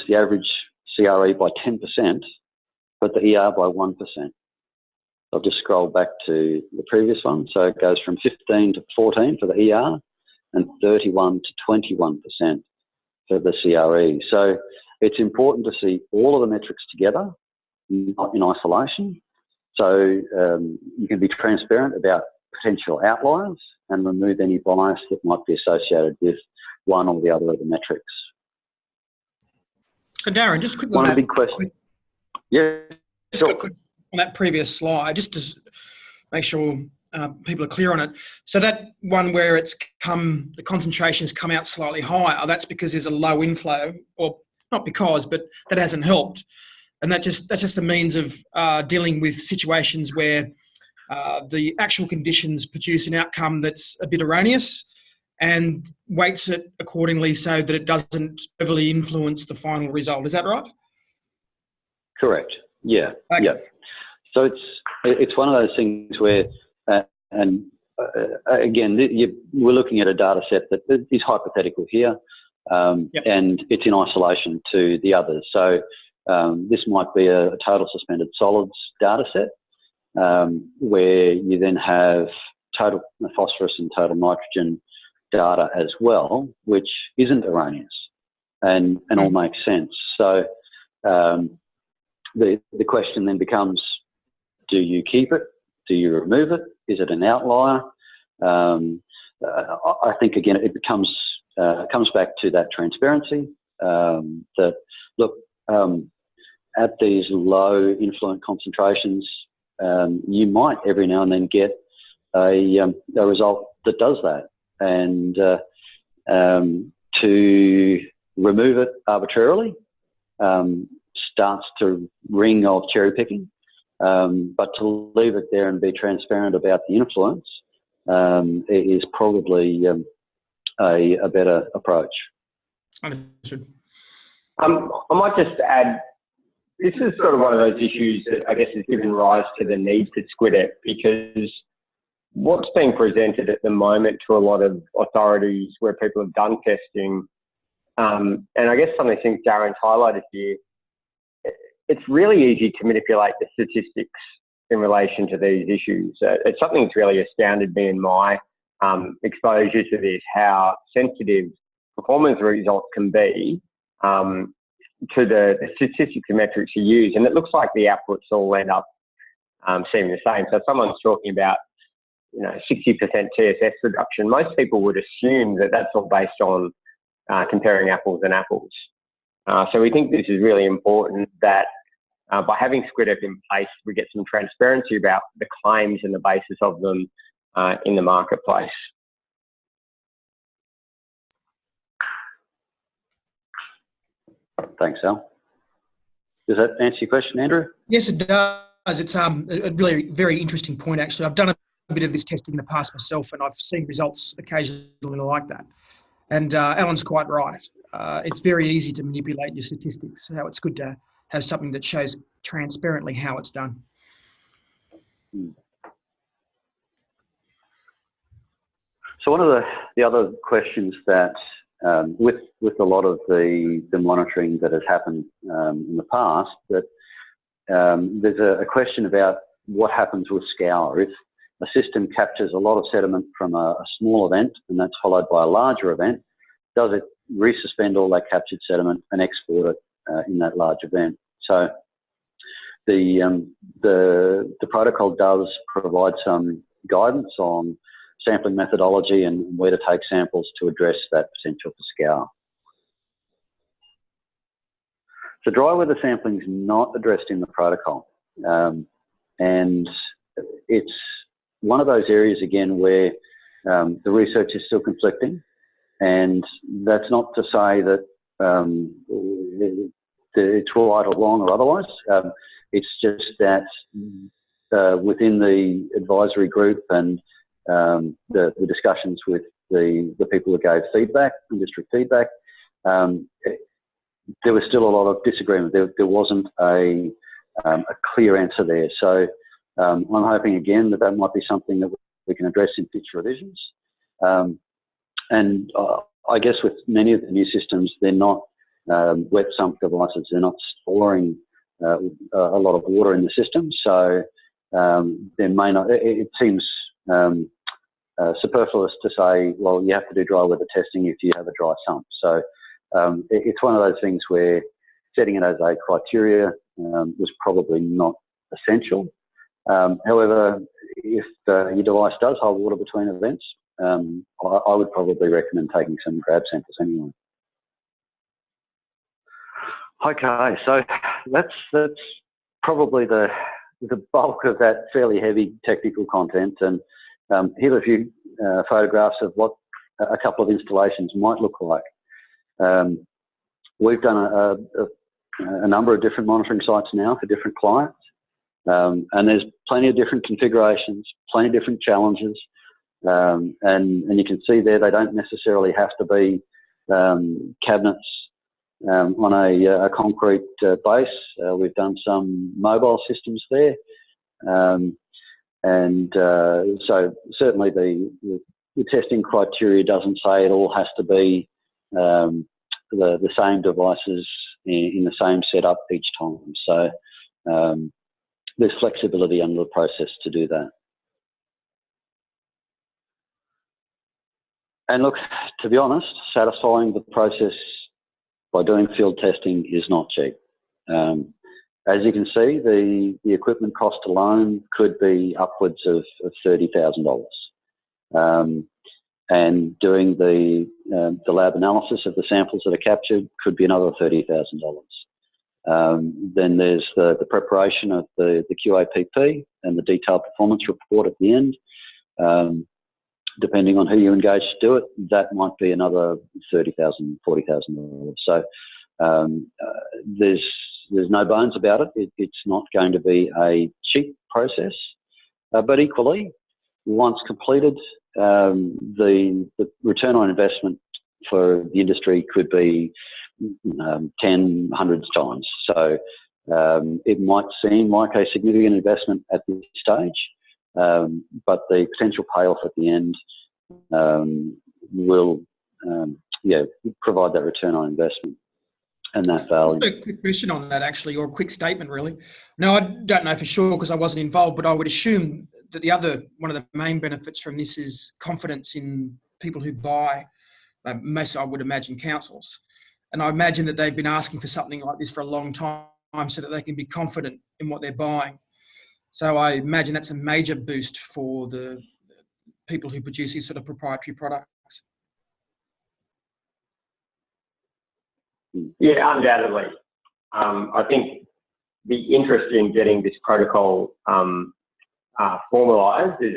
the average CRE by 10%, but the ER by 1%. I'll just scroll back to the previous one. So it goes from 15 to 14 for the ER and 31 to 21% for the CRE. So it's important to see all of the metrics together, not in isolation. So you can be transparent about potential outliers and remove any bias that might be associated with one or the other of the metrics.
So Darren, just quickly
one big question. Yeah, sure.
On that previous slide, just to make sure people are clear on it. So that one where the concentrations come out slightly higher, that's because there's a low inflow, or not because, but that hasn't helped. And that's just a means of dealing with situations where the actual conditions produce an outcome that's a bit erroneous, and weights it accordingly so that it doesn't overly influence the final result. Is that right?
Correct. Yeah.
Okay.
Yeah. So it's one of those things where, again, we're looking at a data set that is hypothetical here,
Yep.
and it's in isolation to the others. So this might be a total suspended solids data set, where you then have total phosphorus and total nitrogen data as well, which isn't erroneous and all makes sense. So the question then becomes, do you keep it? Do you remove it? Is it an outlier? I think, again, it comes back to that transparency, that, look, at these low influent concentrations, you might every now and then get a result that does that. And to remove it arbitrarily starts to ring of cherry picking, but to leave it there and be transparent about the influence is probably a better approach.
Understood.
I might just add, this is sort of one of those issues that I guess has given rise to the need for SQIDEP, because what's being presented at the moment to a lot of authorities where people have done testing, and I guess some of the things Darren's highlighted here, it's really easy to manipulate the statistics in relation to these issues. It's something that's really astounded me in my exposure to this, how sensitive performance results can be to the statistics and metrics you use. And it looks like the outputs all end up seeming the same. So if someone's talking about 60% TSS reduction, most people would assume that that's all based on comparing apples and apples. So we think this is really important, that by having SQIDEP in place, we get some transparency about the claims and the basis of them in the marketplace.
Thanks, Al. Does that answer your question, Andrew?
Yes, it does. It's a really very interesting point, actually. I've done a bit of this testing in the past myself, and I've seen results occasionally like that. And Alan's quite right. It's very easy to manipulate your statistics, so it's good to have something that shows transparently how it's done.
So one of the other questions that with a lot of the monitoring that has happened in the past, that there's a question about what happens with scour. If a system captures a lot of sediment from a small event and that's followed by a larger event, does it resuspend all that captured sediment and export it in that large event? So the protocol does provide some guidance on sampling methodology and where to take samples to address that potential for scour. So dry weather sampling is not addressed in the protocol, and it's one of those areas again where the research is still conflicting, and that's not to say that it's right or wrong or otherwise. It's just that within the advisory group and the discussions with the people who gave feedback, industry feedback, there was still a lot of disagreement. There wasn't a clear answer there. So I'm hoping again that might be something that we can address in future revisions. And I guess with many of the new systems, they're not wet sump devices. They're not storing a lot of water in the system. So there may not. It seems superfluous to say, well, you have to do dry weather testing if you have a dry sump. So it's one of those things where setting it as a criteria was probably not essential. However, if your device does hold water between events, I would probably recommend taking some grab samples anyway. Okay, so that's probably the bulk of that fairly heavy technical content, and here are a few photographs of what a couple of installations might look like. We've done a number of different monitoring sites now for different clients, and there's plenty of different configurations, plenty of different challenges, and you can see there they don't necessarily have to be cabinets on a concrete base. We've done some mobile systems there, and so certainly the testing criteria doesn't say it all has to be the same devices in the same setup each time. So there's flexibility under the process to do that. And look, to be honest, satisfying the process by doing field testing is not cheap. As you can see, the equipment cost alone could be upwards of $30,000. And doing the lab analysis of the samples that are captured could be another $30,000. Then there's the preparation of the QAPP and the detailed performance report at the end. Depending on who you engage to do it, that might be another $30,000, $40,000. So there's no bones about it. It's not going to be a cheap process, but equally, once completed, the return on investment for the industry could be 10, hundreds times. So it might seem like a significant investment at this stage, but the potential payoff at the end will provide that return on investment and that value.
Just a quick question on that, actually, or a quick statement, really. Now, I don't know for sure because I wasn't involved, but I would assume that one of the main benefits from this is confidence in people who buy, most I would imagine councils. And I imagine that they've been asking for something like this for a long time so that they can be confident in what they're buying. So I imagine that's a major boost for the people who produce these sort of proprietary products.
Yeah, undoubtedly. I think the interest in getting this protocol formalised is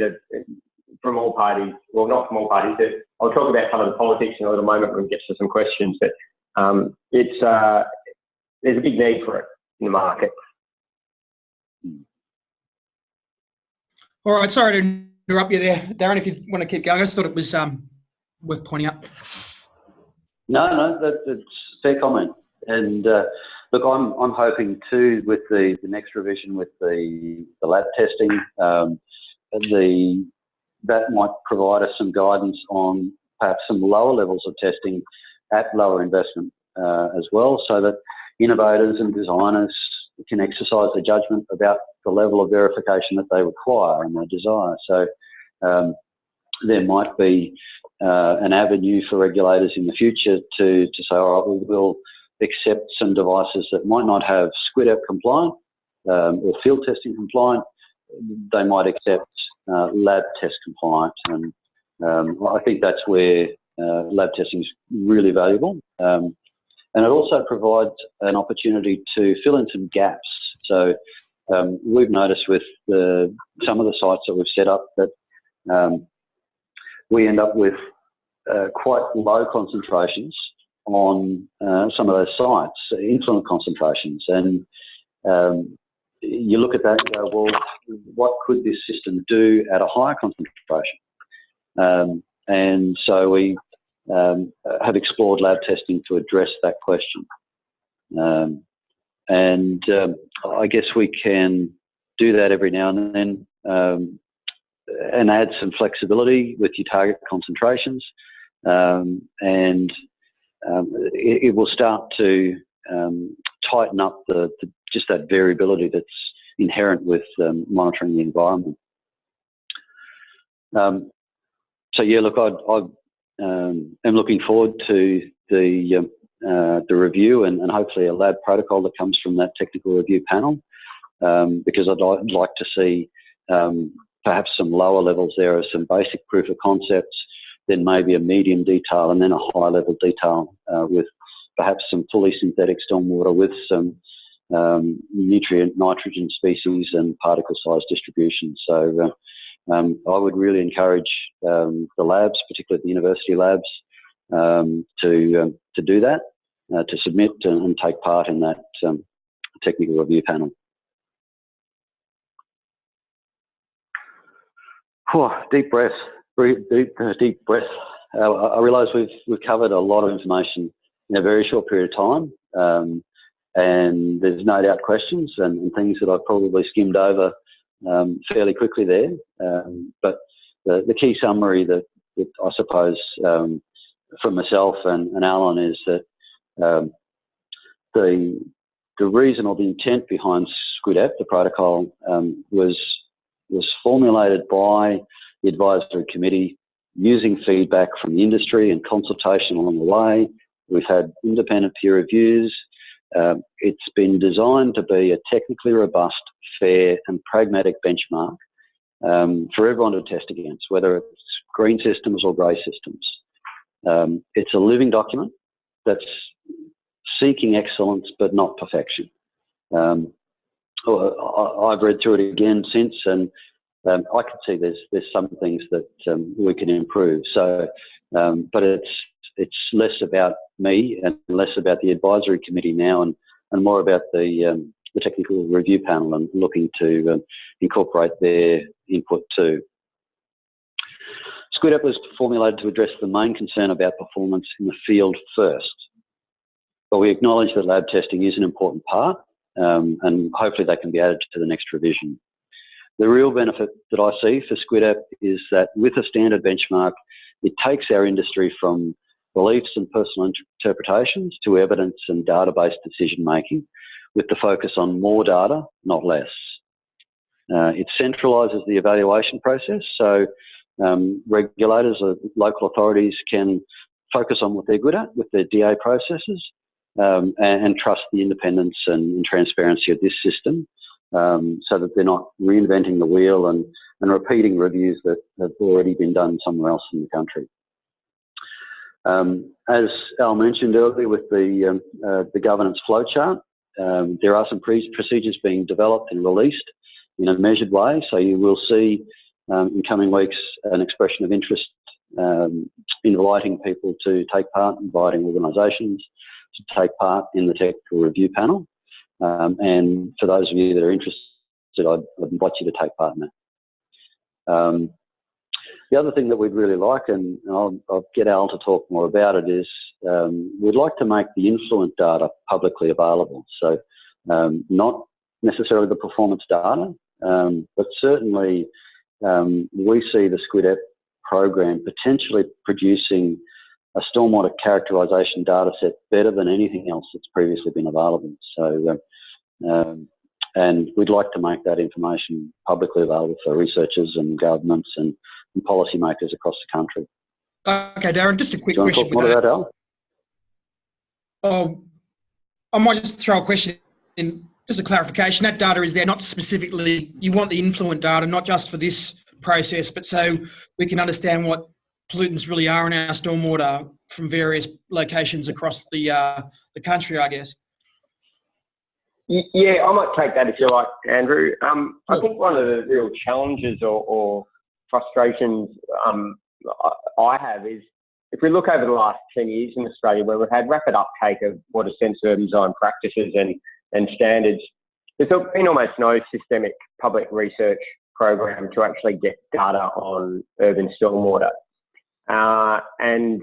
from all parties. Well, not from all parties. But I'll talk about some of the politics in a little moment when we get to some questions. But there's a big need for it in the market.
All right, sorry to interrupt you there, Darren, if you want to keep going. I just thought it was worth pointing out.
No, that's a fair comment. And look, I'm hoping too with the next revision with the lab testing, that might provide us some guidance on perhaps some lower levels of testing at lower investment as well, so that innovators and designers can exercise their judgment about the level of verification that they require and they desire. So there might be an avenue for regulators in the future to say, all right, we'll accept some devices that might not have SQIDEP compliant or field testing compliant. They might accept lab test compliant, and I think that's where lab testing is really valuable. And it also provides an opportunity to fill in some gaps. So we've noticed with some of the sites that we've set up that we end up with quite low concentrations on some of those sites, influent concentrations. And you look at that and go, well, what could this system do at a higher concentration? And so we have explored lab testing to address that question. I guess we can do that every now and then, and add some flexibility with your target concentrations, it will start to tighten up just that variability that's inherent with monitoring the environment. So yeah, look, I am looking forward to the review and hopefully a lab protocol that comes from that technical review panel, because I'd like to see perhaps some lower levels there of some basic proof of concepts, then maybe a medium detail and then a high level detail with perhaps some fully synthetic stormwater with some nutrient nitrogen species and particle size distribution. So I would really encourage the labs, particularly the university labs, to do that, to submit and take part in that technical review panel. Deep breath. Deep breath. I realise we've covered a lot of information in a very short period of time, and there's no doubt questions and things that I've probably skimmed over fairly quickly there. But the key summary that I suppose from myself and Alan is that the reason or the intent behind SQIDEP, the protocol, was formulated by the advisory committee using feedback from the industry and consultation along the way. We've had independent peer reviews. It's been designed to be a technically robust, fair and pragmatic benchmark for everyone to test against, whether it's green systems or grey systems. It's a living document that's seeking excellence but not perfection. I've read through it again since, and I can see there's some things that we can improve. So, but it's less about me and less about the advisory committee now, and more about the technical review panel and looking to incorporate their input too. SQIDEP was formulated to address the main concern about performance in the field first, but we acknowledge that lab testing is an important part, and hopefully that can be added to the next revision. The real benefit that I see for SQIDEP is that with a standard benchmark, it takes our industry from beliefs and personal interpretations to evidence and data-based decision-making with the focus on more data, not less. It centralises the evaluation process, so regulators or local authorities can focus on what they're good at with their DA processes, and trust the independence and transparency of this system, so that they're not reinventing the wheel and repeating reviews that have already been done somewhere else in the country. As Al mentioned earlier with the governance flowchart, there are some procedures being developed and released in a measured way, so you will see in coming weeks an expression of interest, inviting people to take part, inviting organisations to take part in the technical review panel. And for those of you that are interested, I'd invite you to take part in that. The other thing that we'd really like, and I'll get Al to talk more about it, is we'd like to make the influent data publicly available. So not necessarily the performance data, but certainly we see the SQIDEP program potentially producing a stormwater characterisation data set better than anything else that's previously been available. So, and we'd like to make that information publicly available for researchers and governments and policymakers across the country.
Okay, Darren, just a quick question.
Do you want to talk more about that,
Oh,
Al?
I might just throw a question in, just a clarification. That data is there not specifically, you want the influent data, not just for this process, but so we can understand what pollutants really are in our stormwater from various locations across the country, I guess.
Yeah, I might take that if you like, Andrew. I think one of the real challenges or frustrations I have is if we look over the last 10 years in Australia where we've had rapid uptake of water sensitive urban design practices and standards, there's been almost no systemic public research program to actually get data on urban stormwater. And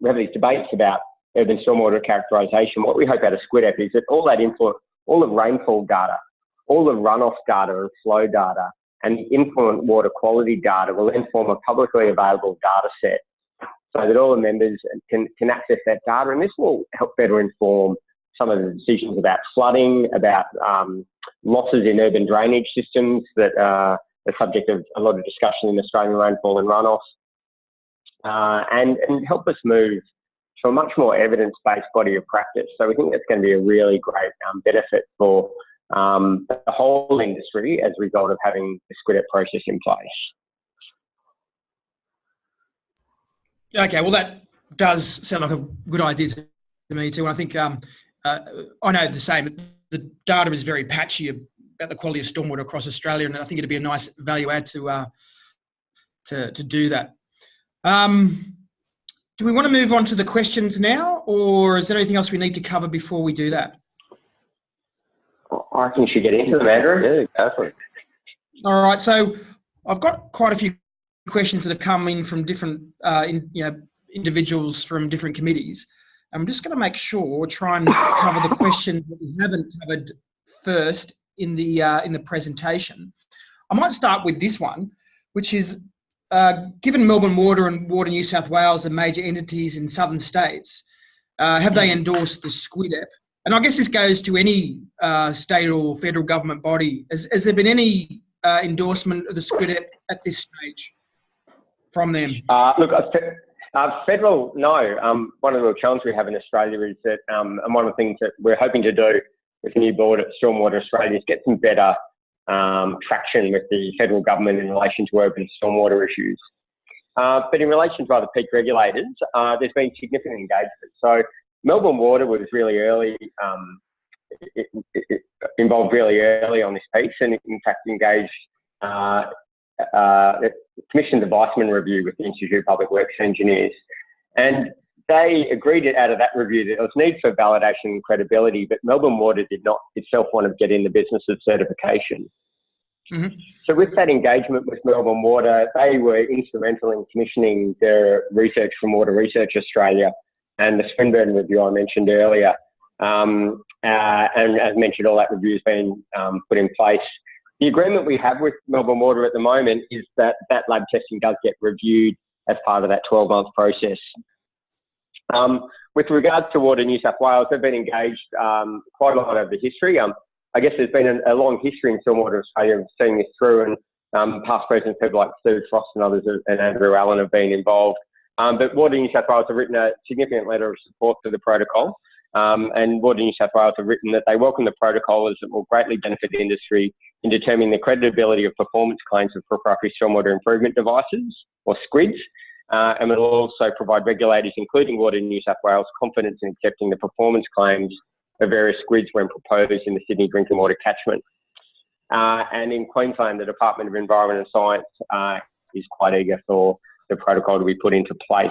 we have these debates about urban stormwater characterisation, what we hope out of SQUIDEP is that all that influence, all the rainfall data, all the runoff data and flow data, and the influent water quality data will then form a publicly available data set so that all the members can access that data, and this will help better inform some of the decisions about flooding, about losses in urban drainage systems that are the subject of a lot of discussion in Australian rainfall and runoff, and help us move to a much more evidence-based body of practice. So we think that's going to be a really great benefit for the whole industry as a result of having the SQUIDEP process in place.
Okay, well, that does sound like a good idea to me too. And I think I know the same. The data is very patchy about the quality of stormwater across Australia, and I think it'd be a nice value add to do that. Do we want to move on to the questions now, or is there anything else we need to cover before we do that?
I think you should get into them, Andrew. Yeah, go for it.
All right, so I've got quite a few questions that have come in from different individuals from different committees. I'm just going to make sure, try and cover the questions that we haven't covered first in the presentation. I might start with this one, which is, given Melbourne Water and Water New South Wales are major entities in southern states, have they endorsed the SQUIDEP? And I guess this goes to any state or federal government body. Has there been any endorsement of the SQUIDEP at this stage from them?
Look, federal, no. One of the challenges we have in Australia is that, and one of the things that we're hoping to do with the new board at Stormwater Australia is get some better traction with the federal government in relation to urban stormwater issues. But in relation to other peak regulators, there's been significant engagement. So Melbourne Water was really early, involved really early on this piece, and in fact engaged commissioned the Weissman review with the Institute of Public Works Engineers. And they agreed out of that review that there was need for validation and credibility, but Melbourne Water did not itself want to get in the business of certification. Mm-hmm. So with that engagement with Melbourne Water, they were instrumental in commissioning their research from Water Research Australia and the Swinburne review I mentioned earlier. And as mentioned, all that review has been put in place. The agreement we have with Melbourne Water at the moment is that that lab testing does get reviewed as part of that 12-month process. With regards to Water New South Wales, they've been engaged quite a lot over the history. I guess there's been a long history in Stormwater Australia of seeing this through, and past presidents, people like Steve Frost and others, and Andrew Allen have been involved. But Water New South Wales have written a significant letter of support for the protocol, and Water New South Wales have written that they welcome the protocol as it will greatly benefit the industry in determining the credibility of performance claims of proprietary stormwater improvement devices, or SQUIDs, and it will also provide regulators, including Water New South Wales, confidence in accepting the performance claims of various SQUIDs when proposed in the Sydney drinking water catchment. And in Queensland, the Department of Environment and Science is quite eager for the protocol to be put into place.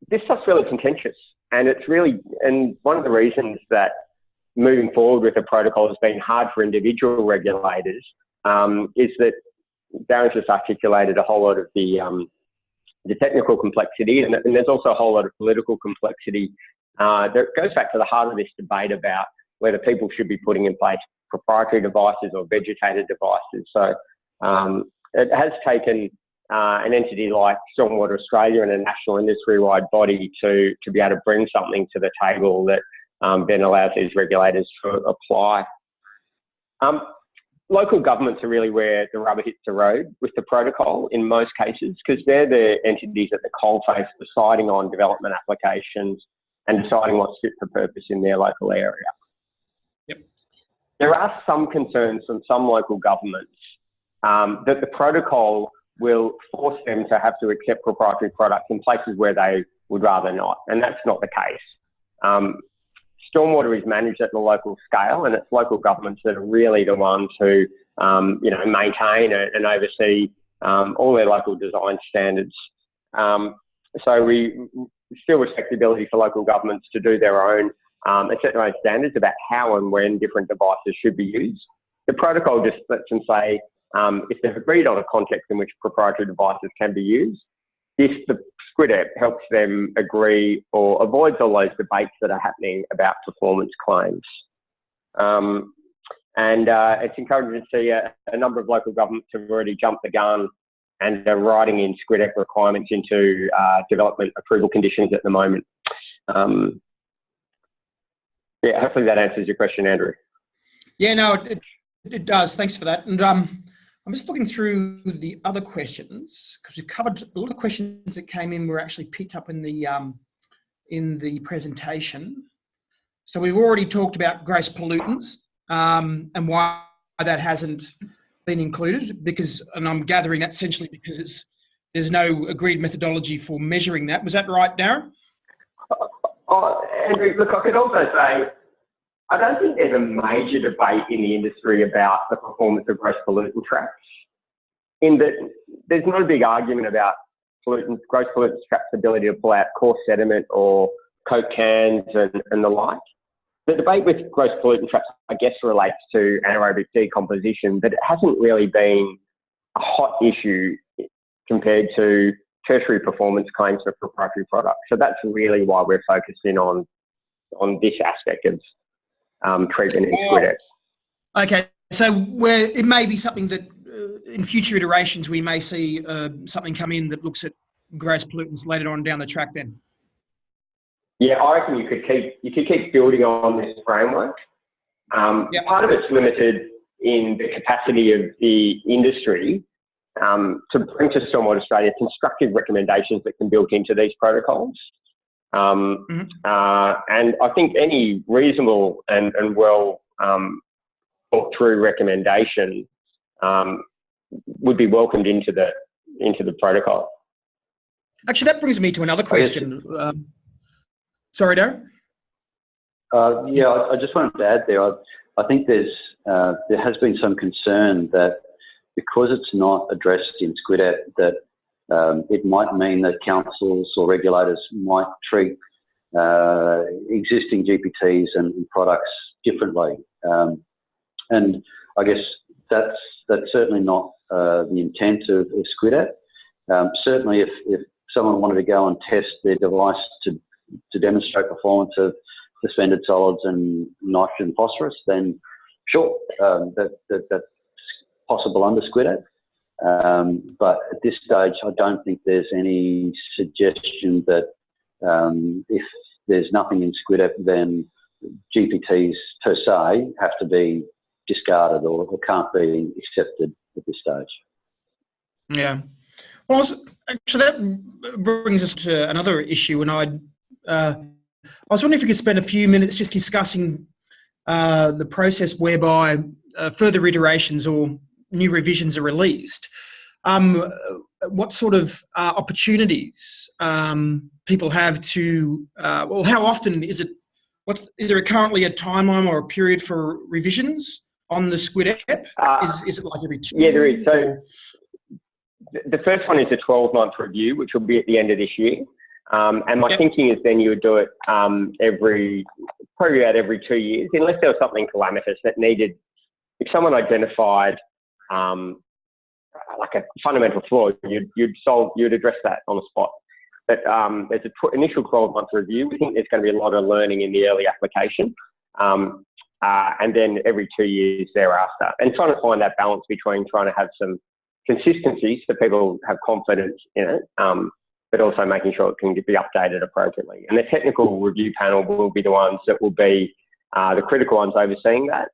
This stuff's really contentious, and it's really, and one of the reasons that moving forward with the protocol has been hard for individual regulators is that Darren's just articulated a whole lot of the technical complexity, and there's also a whole lot of political complexity that goes back to the heart of this debate about whether people should be putting in place proprietary devices or vegetated devices. So it has taken an entity like Stormwater Australia and a national industry-wide body to be able to bring something to the table that then allows these regulators to apply. Local governments are really where the rubber hits the road with the protocol in most cases, because they're the entities at the coalface deciding on development applications and deciding what's fit for purpose in their local area.
Yep.
There are some concerns from some local governments that the protocol will force them to have to accept proprietary products in places where they would rather not, and that's not the case. Stormwater is managed at the local scale, and it's local governments that are really the ones who, maintain and oversee all their local design standards. So we still respect the ability for local governments to do their own and set their own standards about how and when different devices should be used. The protocol just lets them say, if they've agreed on a context in which proprietary devices can be used, if the SQIDEP helps them agree or avoids all those debates that are happening about performance claims. It's encouraging to see a number of local governments have already jumped the gun and are writing in SQIDEP requirements into development approval conditions at the moment. Yeah, hopefully that answers your question, Andrew.
Yeah, no, it does. Thanks for that. And I'm just looking through the other questions because we've covered a lot of questions that came in were actually picked up in the presentation. So we've already talked about gross pollutants and why that hasn't been included, and I'm gathering that essentially because there's no agreed methodology for measuring that. Was that right, Darren?
Andrew, look, I could also say, I don't think there's a major debate in the industry about the performance of gross pollutant traps. In that, there's not a big argument about gross pollutant traps' ability to pull out coarse sediment or Coke cans and the like. The debate with gross pollutant traps, I guess, relates to anaerobic decomposition, but it hasn't really been a hot issue compared to tertiary performance claims for proprietary products. So that's really why we're focusing on this aspect of treatment in SQIDEP.
Okay, so where it may be something that in future iterations we may see something come in that looks at gross pollutants later on down the track then.
Yeah, I reckon you could keep building on this framework. Part of it's limited in the capacity of the industry to bring to Stormwater Australia constructive recommendations that can build into these protocols. And I think any reasonable and well thought through recommendation would be welcomed into the protocol.
Actually, that brings me to another question. Sorry, Darren?
Yeah, I just wanted to add there. I think there has been some concern that because it's not addressed in SQIDEP, that it might mean that councils or regulators might treat existing GPTs and products differently. And I guess that's certainly not the intent of SQIDEP. Certainly, if someone wanted to go and test their device to demonstrate performance of suspended solids and nitrogen and phosphorus, then sure, that's possible under SQIDEP. But at this stage, I don't think there's any suggestion that if there's nothing in SQIDEP, then GPTs per se have to be discarded or can't be accepted at this stage.
Yeah. Well, actually, that brings us to another issue, and I was wondering if you could spend a few minutes just discussing the process whereby further iterations or new revisions are released. What sort of opportunities people have to, well, how often is it, is there currently a timeline or a period for revisions on the SQIDEP? Is it like every 2 years?
Yeah, there is. So the first one is a 12-month review, which will be at the end of this year. And my thinking is then you would do it probably about every 2 years, unless there was something calamitous that needed, if someone identified like a fundamental flaw, you'd address that on the spot. But there's an initial 12-month review. We think there's going to be a lot of learning in the early application. And then every 2 years thereafter. And trying to find that balance between trying to have some consistency so people have confidence in it, but also making sure it can be updated appropriately. And the technical review panel will be the ones that will be the critical ones overseeing that,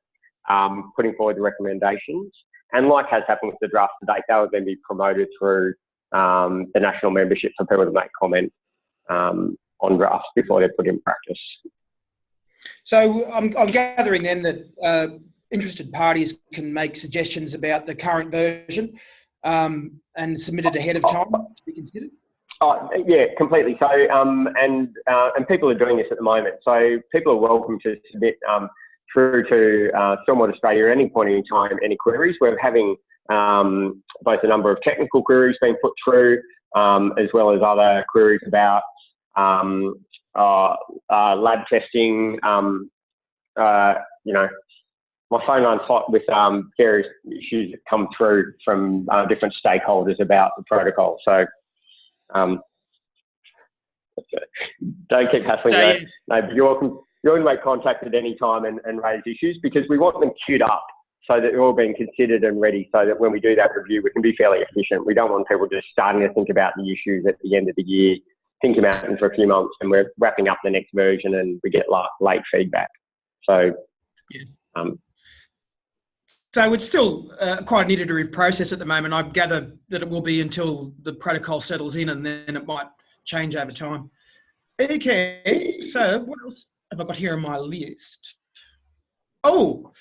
putting forward the recommendations. And like has happened with the draft to date, that will then be promoted through the national membership for people to make comment on drafts before they're put in practice.
So I'm gathering then that interested parties can make suggestions about the current version and submit it ahead of time to be considered?
Yeah, completely. So, and people are doing this at the moment. So people are welcome to submit through to Stormwater Australia at any point in time, any queries. We're having both a number of technical queries being put through, as well as other queries about lab testing. You know, my phone line's hot with various issues that come through from different stakeholders about the protocol. So, Don't keep hassling
So,
me. No, but you're welcome. You're going to make contact at any time and raise issues, because we want them queued up so that they're all being considered and ready, so that when we do that review, we can be fairly efficient. We don't want people just starting to think about the issues at the end of the year, thinking about them for a few months, and we're wrapping up the next version and we get late feedback. So,
yes. So it's still quite an iterative process at the moment. I gather that it will be until the protocol settles in, and then it might change over time. Okay, so what else have I got here on my list? Oh,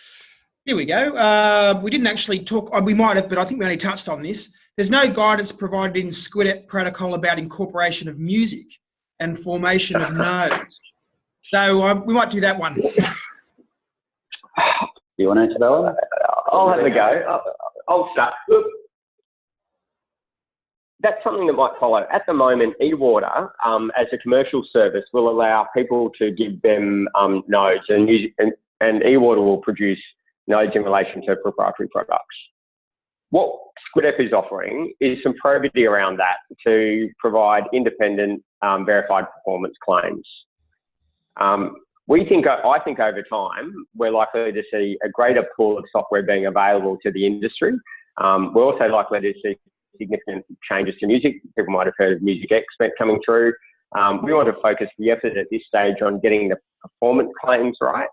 here we go. We didn't actually talk, we might have, but I think we only touched on this. There's no guidance provided in SQIDEP protocol about incorporation of music and formation of nodes. So we might do that one.
Do you want to answer that one?
I'll have a go. I'll start. Look, that's something that might follow. At the moment, eWater, as a commercial service, will allow people to give them nodes, and eWater will produce nodes in relation to proprietary products. What SQIDEP is offering is some probity around that to provide independent, verified performance claims. I think over time, we're likely to see a greater pool of software being available to the industry. We're also likely to see significant changes to music. People might have heard of Music Expert coming through. We want to focus the effort at this stage on getting the performance claims right.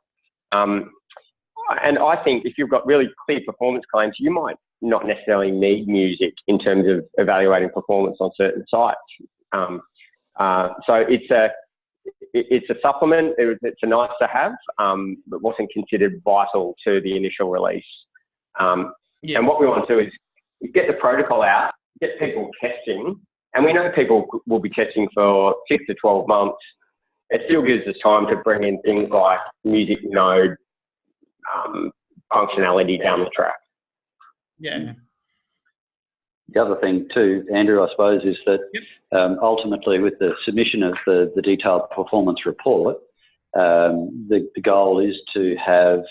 And I think if you've got really clear performance claims, you might not necessarily need music in terms of evaluating performance on certain sites. So it's a supplement. It's a nice to have, but wasn't considered vital to the initial release.
Yeah.
And what we want to do is get the protocol out, get people testing, and we know people will be testing for 6 to 12 months. It still gives us time to bring in things like music node functionality down the track.
Yeah.
The other thing too, Andrew, I suppose, is that ultimately with the submission of the detailed performance report, the goal is to have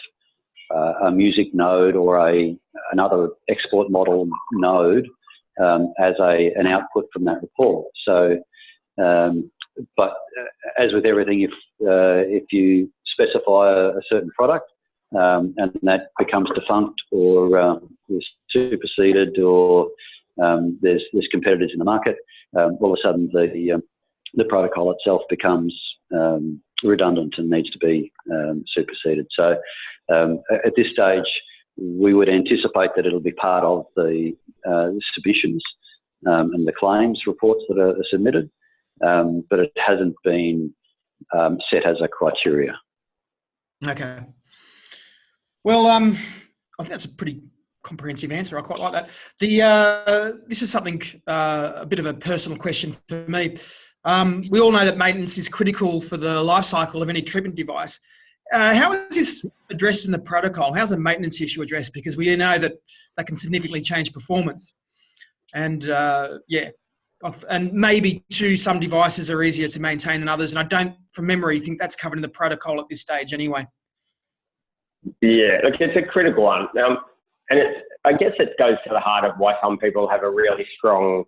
a music node or another export model node as an output from that report. So, but as with everything, if you specify a certain product and that becomes defunct or is superseded, or there's competitors in the market, all of a sudden the protocol itself becomes redundant and needs to be superseded. So at this stage, we would anticipate that it'll be part of the submissions and the claims reports that are submitted, but it hasn't been set as a criteria.
Okay. Well, I think that's a pretty comprehensive answer. I quite like that. This is something, a bit of a personal question for me. We all know that maintenance is critical for the life cycle of any treatment device. How is this addressed in the protocol? How's the maintenance issue addressed? Because we know that can significantly change performance. And yeah, and maybe too, some devices are easier to maintain than others. And I don't, from memory, think that's covered in the protocol at this stage anyway.
Yeah, look, it's a critical one. And I guess it goes to the heart of why some people have a really strong,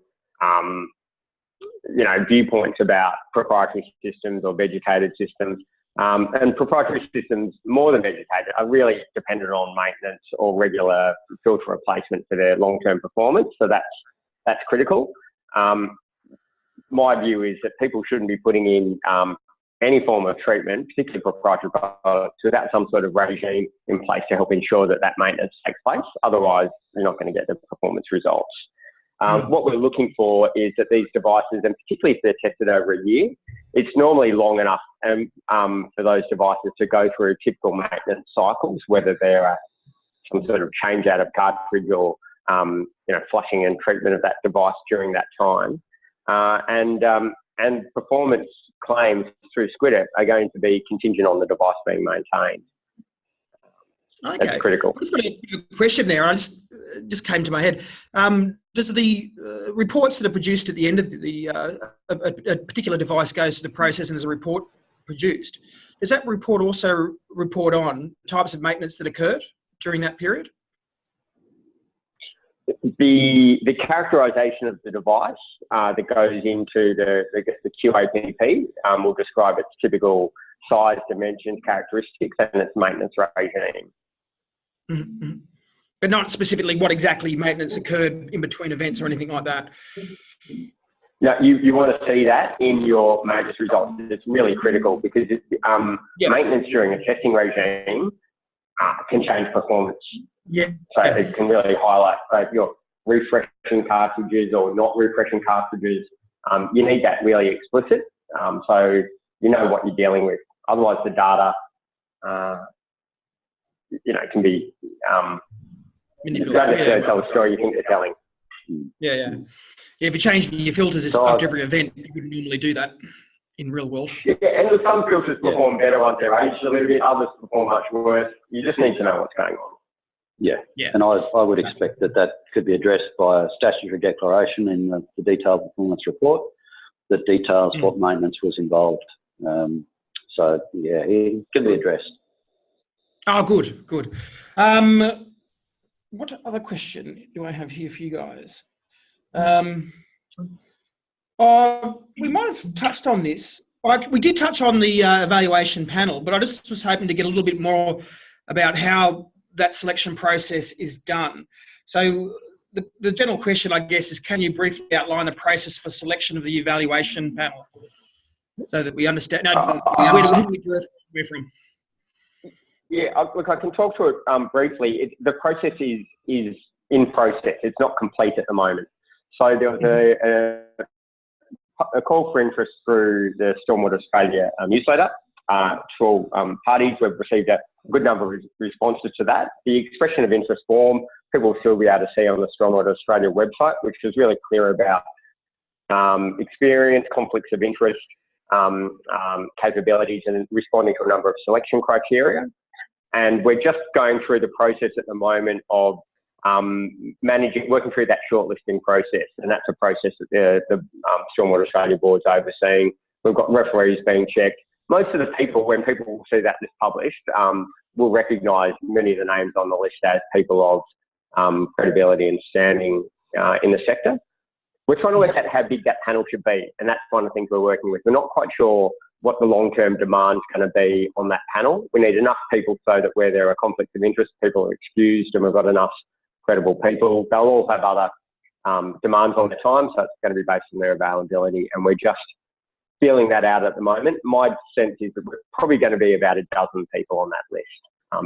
viewpoints about proprietary systems or vegetated systems. And proprietary systems, more than vegetated, are really dependent on maintenance or regular filter replacement for their long-term performance. So that's critical. My view is that people shouldn't be putting in any form of treatment, particularly proprietary products, without some sort of regime in place to help ensure that maintenance takes place. Otherwise, you're not going to get the performance results. What we're looking for is that these devices, and particularly if they're tested over a year, it's normally long enough for those devices to go through typical maintenance cycles, whether they're some sort of change out of cartridge or flushing and treatment of that device during that time. And performance claims through SQIDEP are going to be contingent on the device being maintained.
Okay.
That's critical.
I've just got a question there. I just came to my head. Does the reports that are produced at the end of a particular device goes to the process and there's a report produced, does that report also report on types of maintenance that occurred during that period?
the characterisation of the device that goes into the QAPP will describe its typical size, dimensions, characteristics, and its maintenance regime.
Mm-hmm. But not specifically what exactly maintenance occurred in between events or anything like that.
No, you want to see that in your majors results. It's really critical because maintenance during a testing regime can change performance.
Yeah.
So it can really highlight if you're refreshing cartridges or not refreshing cartridges. You need that really explicit, so you know what you're dealing with. Otherwise, the data, can be
manipulated.
Tell a story you think they're telling.
Yeah. If you're changing your filters after every event, you wouldn't normally do that in real world.
Yeah, and some filters perform better once they're aged a little bit, others perform much worse. You just need to know what's going on.
Yeah. And I would expect that could be addressed by a statutory declaration in the detailed performance report that details what maintenance was involved. So, yeah, it can be addressed.
Oh, good. What other question do I have here for you guys? We might have touched on this. We did touch on the evaluation panel, but I just was hoping to get a little bit more about how that selection process is done. So the general question, I guess, is can you briefly outline the process for selection of the evaluation panel so that we understand where do we go from?
Yeah, look, I can talk to it briefly. The process is in process. It's not complete at the moment. So there was a call for interest through the Stormwater Australia newsletter for parties. We've received a good number of responses to that. The expression of interest form, people will still be able to see on the Stormwater Australia website, which is really clear about experience, conflicts of interest, capabilities, and responding to a number of selection criteria. And we're just going through the process at the moment of working through that shortlisting process. And that's a process that the Stormwater Australia board's overseeing. We've got referees being checked. Most of the people, when people will see that list published, will recognise many of the names on the list as people of credibility and standing in the sector. We're trying to work out how big that panel should be, and that's one of the things we're working with. We're not quite sure what the long-term demand's going to be on that panel. We need enough people so that where there are conflicts of interest, people are excused, and we've got enough credible people. They'll all have other demands on their time, so it's going to be based on their availability, and we're just feeling that out at the moment. My sense is that we're probably going to be about a dozen people on that list,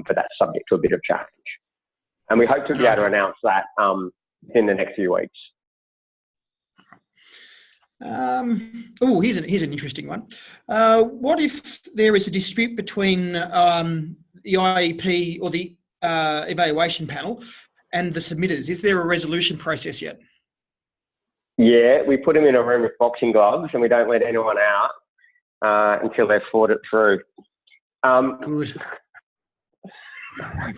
but that's subject to a bit of change. And we hope to be able to announce that in the next few weeks.
Here's an interesting one. What if there is a dispute between the IEP or the evaluation panel and the submitters? Is there a resolution process yet?
Yeah, we put them in a room with boxing gloves and we don't let anyone out until they've fought it through.
Good.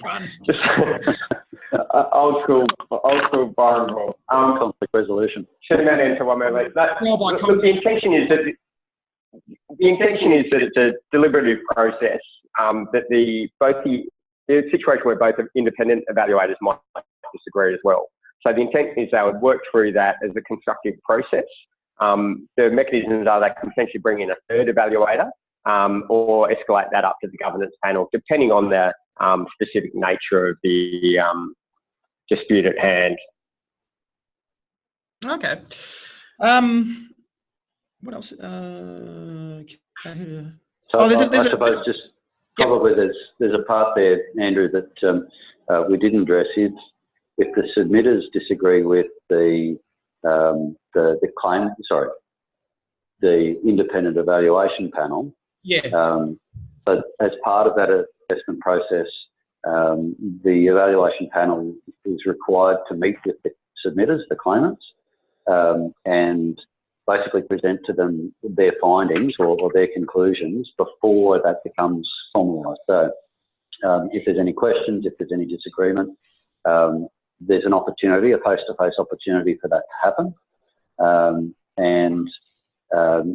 Fun.
Just old school environment.
Conflict resolution.
Turn that into 1 minute. The intention is that it's a deliberative process. That the situation where both independent evaluators might disagree as well. So the intent is they would work through that as a constructive process. The mechanisms are they can potentially bring in a third evaluator or escalate that up to the governance panel, depending on the specific nature of the dispute at hand.
Okay. What else?
I suppose just probably there's a part there, Andrew, that we didn't address. Is if the submitters disagree with the independent evaluation panel.
Yeah.
But as part of that assessment process, the evaluation panel is required to meet with the submitters, the claimants, and basically present to them their findings or their conclusions before that becomes formalised. So if there's any questions, if there's any disagreement, there's an opportunity, a face-to-face opportunity for that to happen.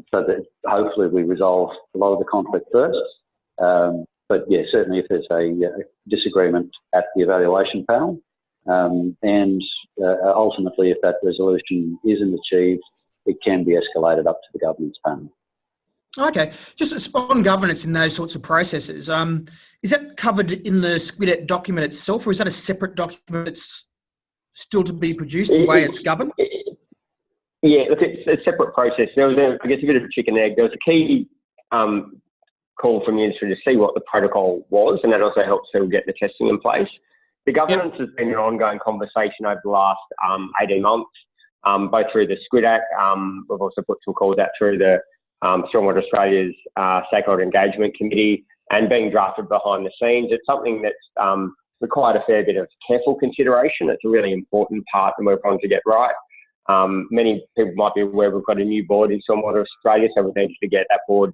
So that hopefully we resolve a lot of the conflict first. But yeah, certainly if there's a disagreement at the evaluation panel, and ultimately, if that resolution isn't achieved, it can be escalated up to the governance panel.
Okay, just on governance in those sorts of processes, is that covered in the SQIDEP document itself, or is that a separate document that's still to be produced, the way it's governed?
Yeah, look, it's a separate process. There was, I guess, a bit of a chicken egg. There was a key call from the industry to see what the protocol was, and that also helps to get the testing in place. The governance has been an ongoing conversation over the last 18 months, both through the SQIDEP. We've also put some calls out through the Stormwater Australia's Stakeholder Engagement Committee, and being drafted behind the scenes. It's something that's required a fair bit of careful consideration. It's a really important part that we're trying to get right. Many people might be aware we've got a new board in Stormwater Australia, so we need to get that board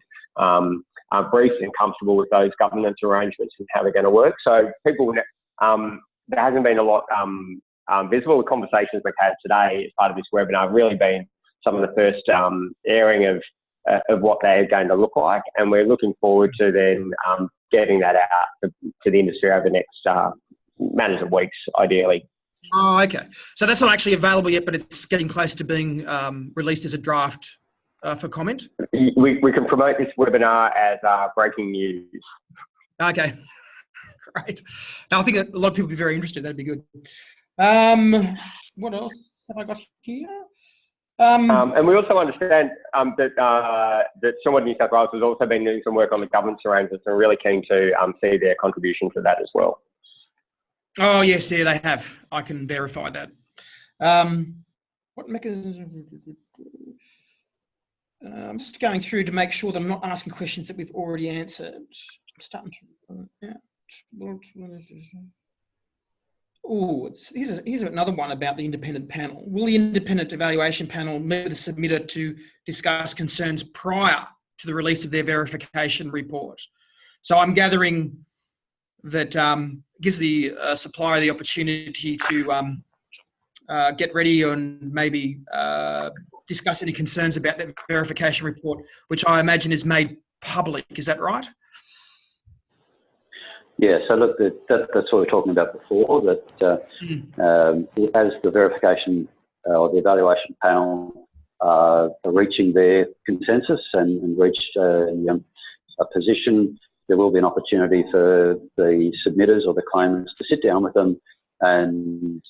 briefed and comfortable with those governance arrangements and how they're going to work. So people, there hasn't been a lot visible. The conversations we've had today as part of this webinar have really been some of the first airing of what they're going to look like, and we're looking forward to then getting that out to the industry over the next matters of weeks, ideally.
Oh, okay. So that's not actually available yet, but it's getting close to being released as a draft for comment?
We can promote this webinar as breaking news.
Okay, great. Now, I think a lot of people would be very interested. That'd be good. What else have I got here?
And we also understand that Stormwater New South Wales has also been doing some work on the governance arrangements, and are really keen to see their contribution to that as well.
Oh, yes, yeah, they have. I can verify that. What mechanisms? I'm just going through to make sure that I'm not asking questions that we've already answered. I'm starting to... yeah. Oh, here's another one about the independent panel. Will the independent evaluation panel meet with the submitter to discuss concerns prior to the release of their verification report? So I'm gathering that gives the supplier the opportunity to get ready and maybe discuss any concerns about that verification report, which I imagine is made public. Is that right?
Yeah, so look, that's what we were talking about before, that as the verification or the evaluation panel are reaching their consensus and reached a position, there will be an opportunity for the submitters or the claimants to sit down with them and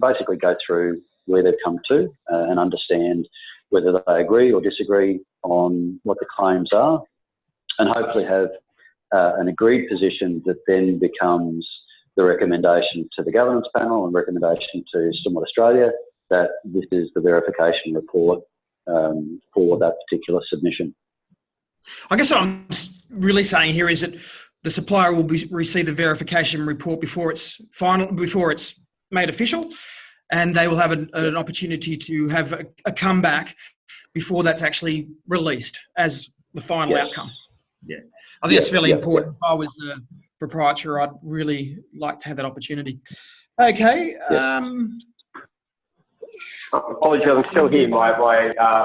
basically go through where they've come to and understand whether they agree or disagree on what the claims are, and hopefully have an agreed position that then becomes the recommendation to the governance panel and recommendation to Stormwater Australia that this is the verification report for that particular submission.
I guess what I'm really saying here is that the supplier will receive the verification report before it's final, before it's made official, and they will have an opportunity to have a comeback before that's actually released as the final outcome. Yeah, I think that's fairly important. If I was a proprietor, I'd really like to have that opportunity. Okay.
Apologies, I'm still here. My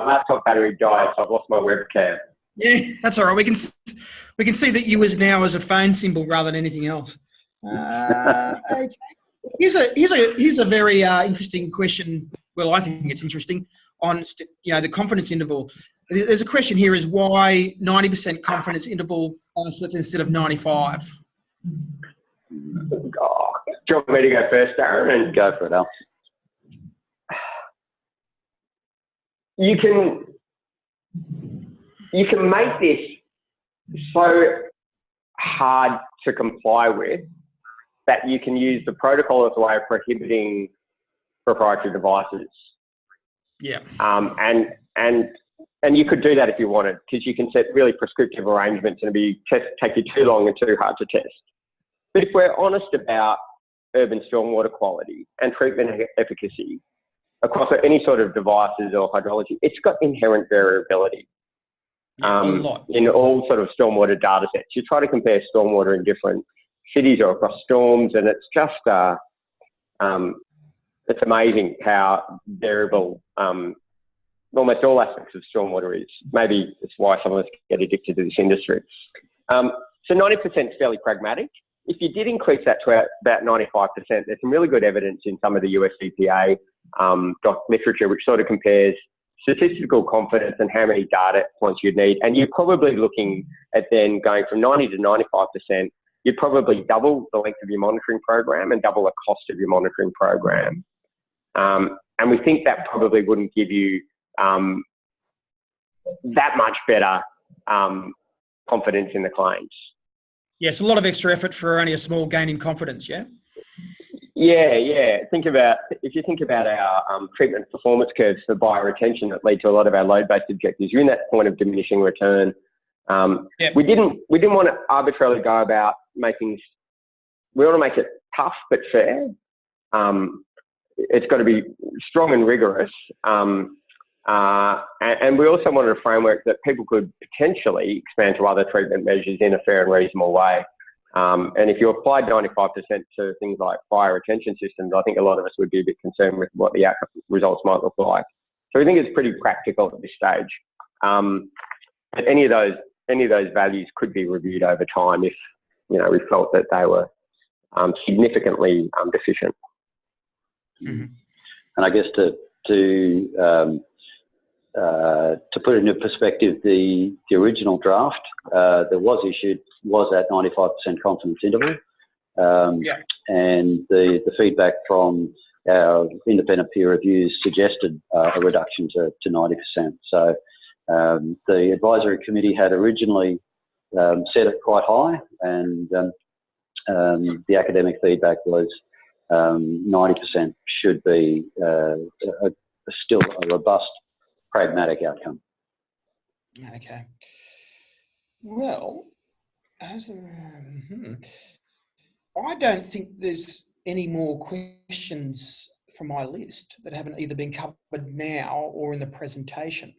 laptop battery died, so I've lost my webcam.
Yeah, that's all right. We can see that you as now as a phone symbol rather than anything else. Okay. Here's a very interesting question. Well, I think it's interesting on the confidence interval. There's a question here: is why 90% confidence interval instead of 95?
Do you want me to go first, Darren? And
go for it, Al.
You can make this so hard to comply with that you can use the protocol as a way of prohibiting proprietary devices.
Yeah.
And you could do that if you wanted, because you can set really prescriptive arrangements and take you too long and too hard to test. But if we're honest about urban stormwater quality and treatment efficacy across any sort of devices or hydrology, it's got inherent variability. In all sort of stormwater data sets. You try to compare stormwater in different cities or across storms, and it's just, it's amazing how variable almost all aspects of stormwater is. Maybe it's why some of us get addicted to this industry. So 90% is fairly pragmatic. if you did increase that to about 95%, there's some really good evidence in some of the US EPA literature, which sort of compares statistical confidence and how many data points you'd need. And you're probably looking at then going from 90 to 95%, you'd probably double the length of your monitoring program and double the cost of your monitoring program. And we think that probably wouldn't give you that much better confidence in the claims.
Yes, a lot of extra effort for only a small gain in confidence, yeah?
Yeah. If you think about our treatment performance curves for bioretention that lead to a lot of our load-based objectives, you're in that point of diminishing return. We didn't want to arbitrarily go about making. We want to make it tough but fair. It's got to be strong and rigorous. And we also wanted a framework that people could potentially expand to other treatment measures in a fair and reasonable way. And if you applied 95% to things like fire retention systems, I think a lot of us would be a bit concerned with what the outcome results might look like. So we think it's pretty practical at this stage. But any of those values could be reviewed over time if we felt that they were significantly deficient.
Mm-hmm. And I guess to put it into perspective, the original draft that was issued was at 95% confidence interval. And the feedback from our independent peer reviews suggested a reduction to 90%. So the advisory committee had originally set it quite high, and the academic feedback was 90% should be still a robust, pragmatic outcome.
Okay. Well, I don't think there's any more questions from my list that haven't either been covered now or in the presentation.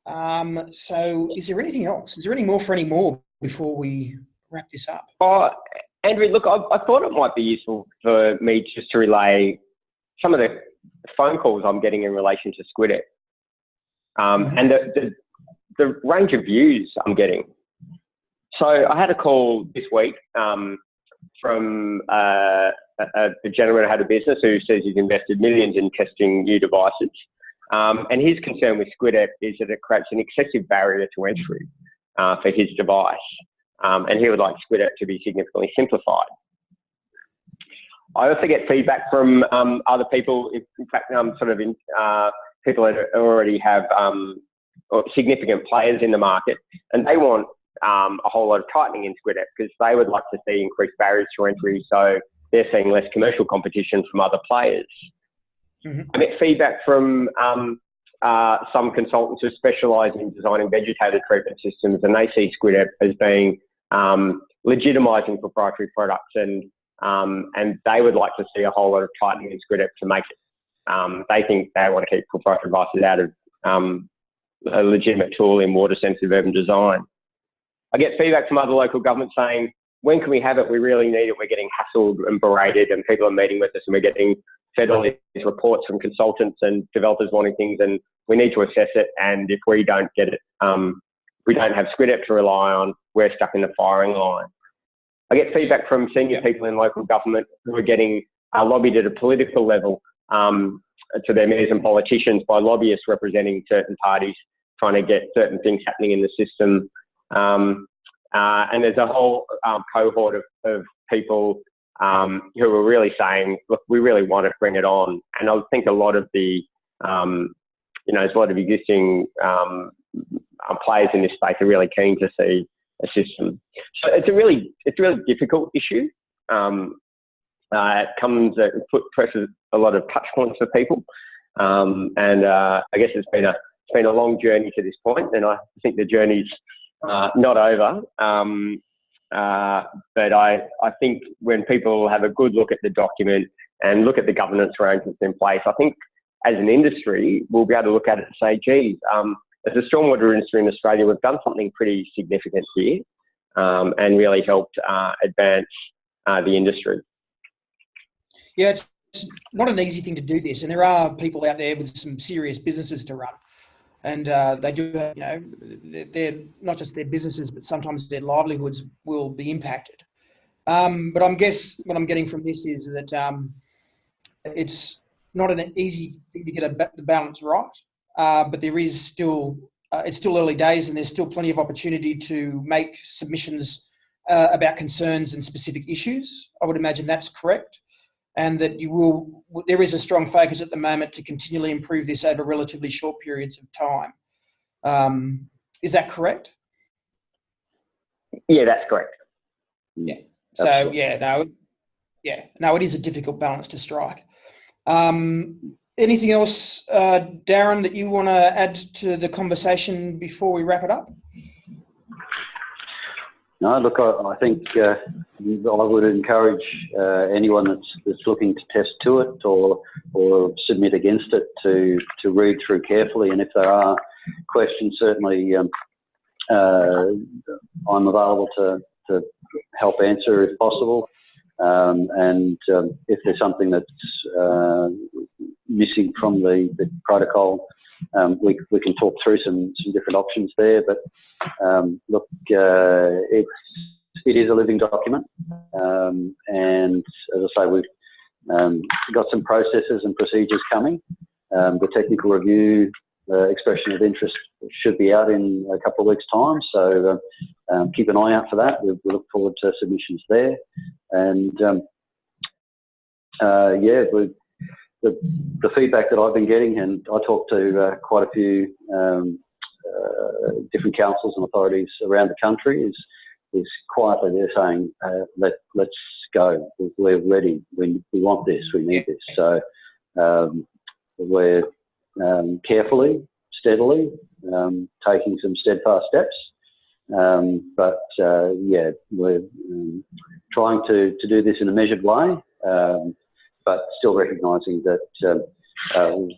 So is there anything else? Is there any more for any more before we wrap this up?
Andrew, look, I thought it might be useful for me just to relay some of the phone calls I'm getting in relation to SQIDEP and the range of views I'm getting. So I had a call this week from a gentleman who had a business who says he's invested millions in testing new devices. And his concern with SQIDEP is that it creates an excessive barrier to entry for his device. And he would like SQIDEP to be significantly simplified. I also get feedback from other people, in fact, people that already have significant players in the market, and they want a whole lot of tightening in SQIDEP because they would like to see increased barriers to entry, so they're seeing less commercial competition from other players. Mm-hmm. I get feedback from some consultants who specialise in designing vegetated treatment systems, and they see SQIDEP as being legitimising proprietary products, and they would like to see a whole lot of tightening in SQIDEP to make it. They think they want to keep proprietary devices out of a legitimate tool in water-sensitive urban design. I get feedback from other local governments saying, when can we have it? We really need it. We're getting hassled and berated, and people are meeting with us, and we're getting fed all these reports from consultants and developers wanting things, and we need to assess it. And if we don't get it, we don't have SQIDEP to rely on, we're stuck in the firing line. I get feedback from senior people in local government who are getting lobbied at a political level to their mayors and politicians by lobbyists representing certain parties, trying to get certain things happening in the system. And there's a whole cohort of people who are really saying, look, we really want to bring it on. And I think a lot of the, there's a lot of existing players in this space are really keen to see a system. So it's a really difficult issue. It presses a lot of touch points for people. And I guess it's been a long journey to this point, and I think the journey's not over. But I think when people have a good look at the document and look at the governance arrangements in place, I think as an industry, we'll be able to look at it and say, geez, as a stormwater industry in Australia, we've done something pretty significant here and really helped advance the industry.
Yeah, it's not an easy thing to do this, and there are people out there with some serious businesses to run. And they do, they're not just their businesses, but sometimes their livelihoods will be impacted. But I guess what I'm getting from this is that it's not an easy thing to get the balance right, but there is still, it's still early days and there's still plenty of opportunity to make submissions about concerns and specific issues. I would imagine that's correct. And that there is a strong focus at the moment to continually improve this over relatively short periods of time. Is that correct?
Yeah, that's correct.
Yeah. So no, it is a difficult balance to strike. Anything else, Darren, that you want to add to the conversation before we wrap it up?
No, look, I think I would encourage anyone that's looking to test to it or submit against it to read through carefully, and if there are questions, certainly I'm available to help answer if possible. And if there's something that's missing from the protocol, we can talk through some different options there. But look, it is a living document, and as I say, we've got some processes and procedures coming. The technical review expression of interest should be out in a couple of weeks' time, so keep an eye out for that. We look forward to submissions there, and yeah, the feedback that I've been getting, and I talk to quite a few different councils and authorities around the country, is quietly they're saying, let's go, we're ready, we want this, we need this. So we're carefully, steadily taking some steadfast steps, but yeah, we're trying to do this in a measured way, but still recognising that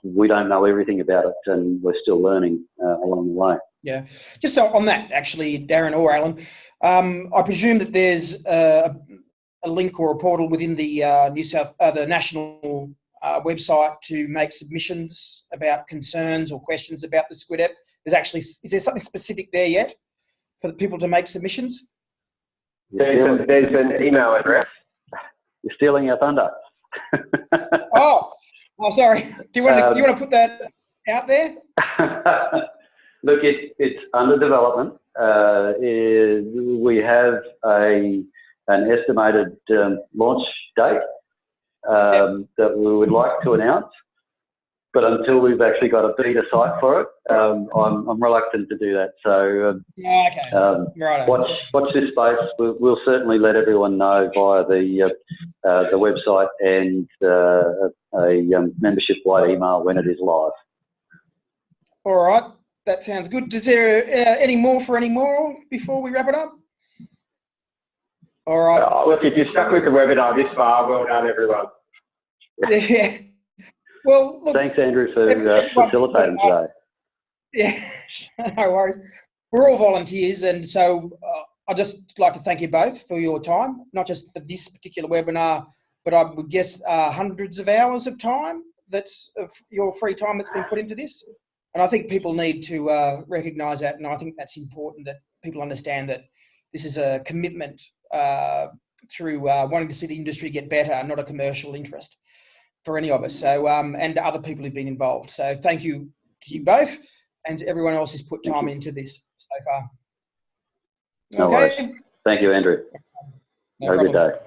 we don't know everything about it, and we're still learning along the way.
Yeah, just so on that, actually, Darren or Alan, I presume that there's a link or a portal within the the national website to make submissions about concerns or questions about the SQIDEP. Is there something specific there yet for the people to make submissions?
There's an email address.
You're stealing our thunder.
oh, sorry. Do you want to put that out there?
Look, it's under development. We have an estimated launch date that we would like to announce, but until we've actually got a beta site for it, I'm reluctant to do that. So
right.
Watch this space. We'll certainly let everyone know via the website and a membership-wide email when it is live.
All right, that sounds good. Is there any more before we wrap it up? All right.
Look, if you're stuck with the webinar this far, well done, everyone.
Yeah. Well, look,
thanks, Andrew, for facilitating today.
Yeah, no worries. We're all volunteers, and so I'd just like to thank you both for your time, not just for this particular webinar, but I would guess hundreds of hours of time that's of your free time that's been put into this. And I think people need to recognise that, and I think that's important that people understand that this is a commitment through wanting to see the industry get better, not a commercial interest for any of us. So, and other people who've been involved. So thank you to you both and to everyone else who's put time into this so far.
No worries. Thank you, Andrew.
No
Have a good
problem.
day.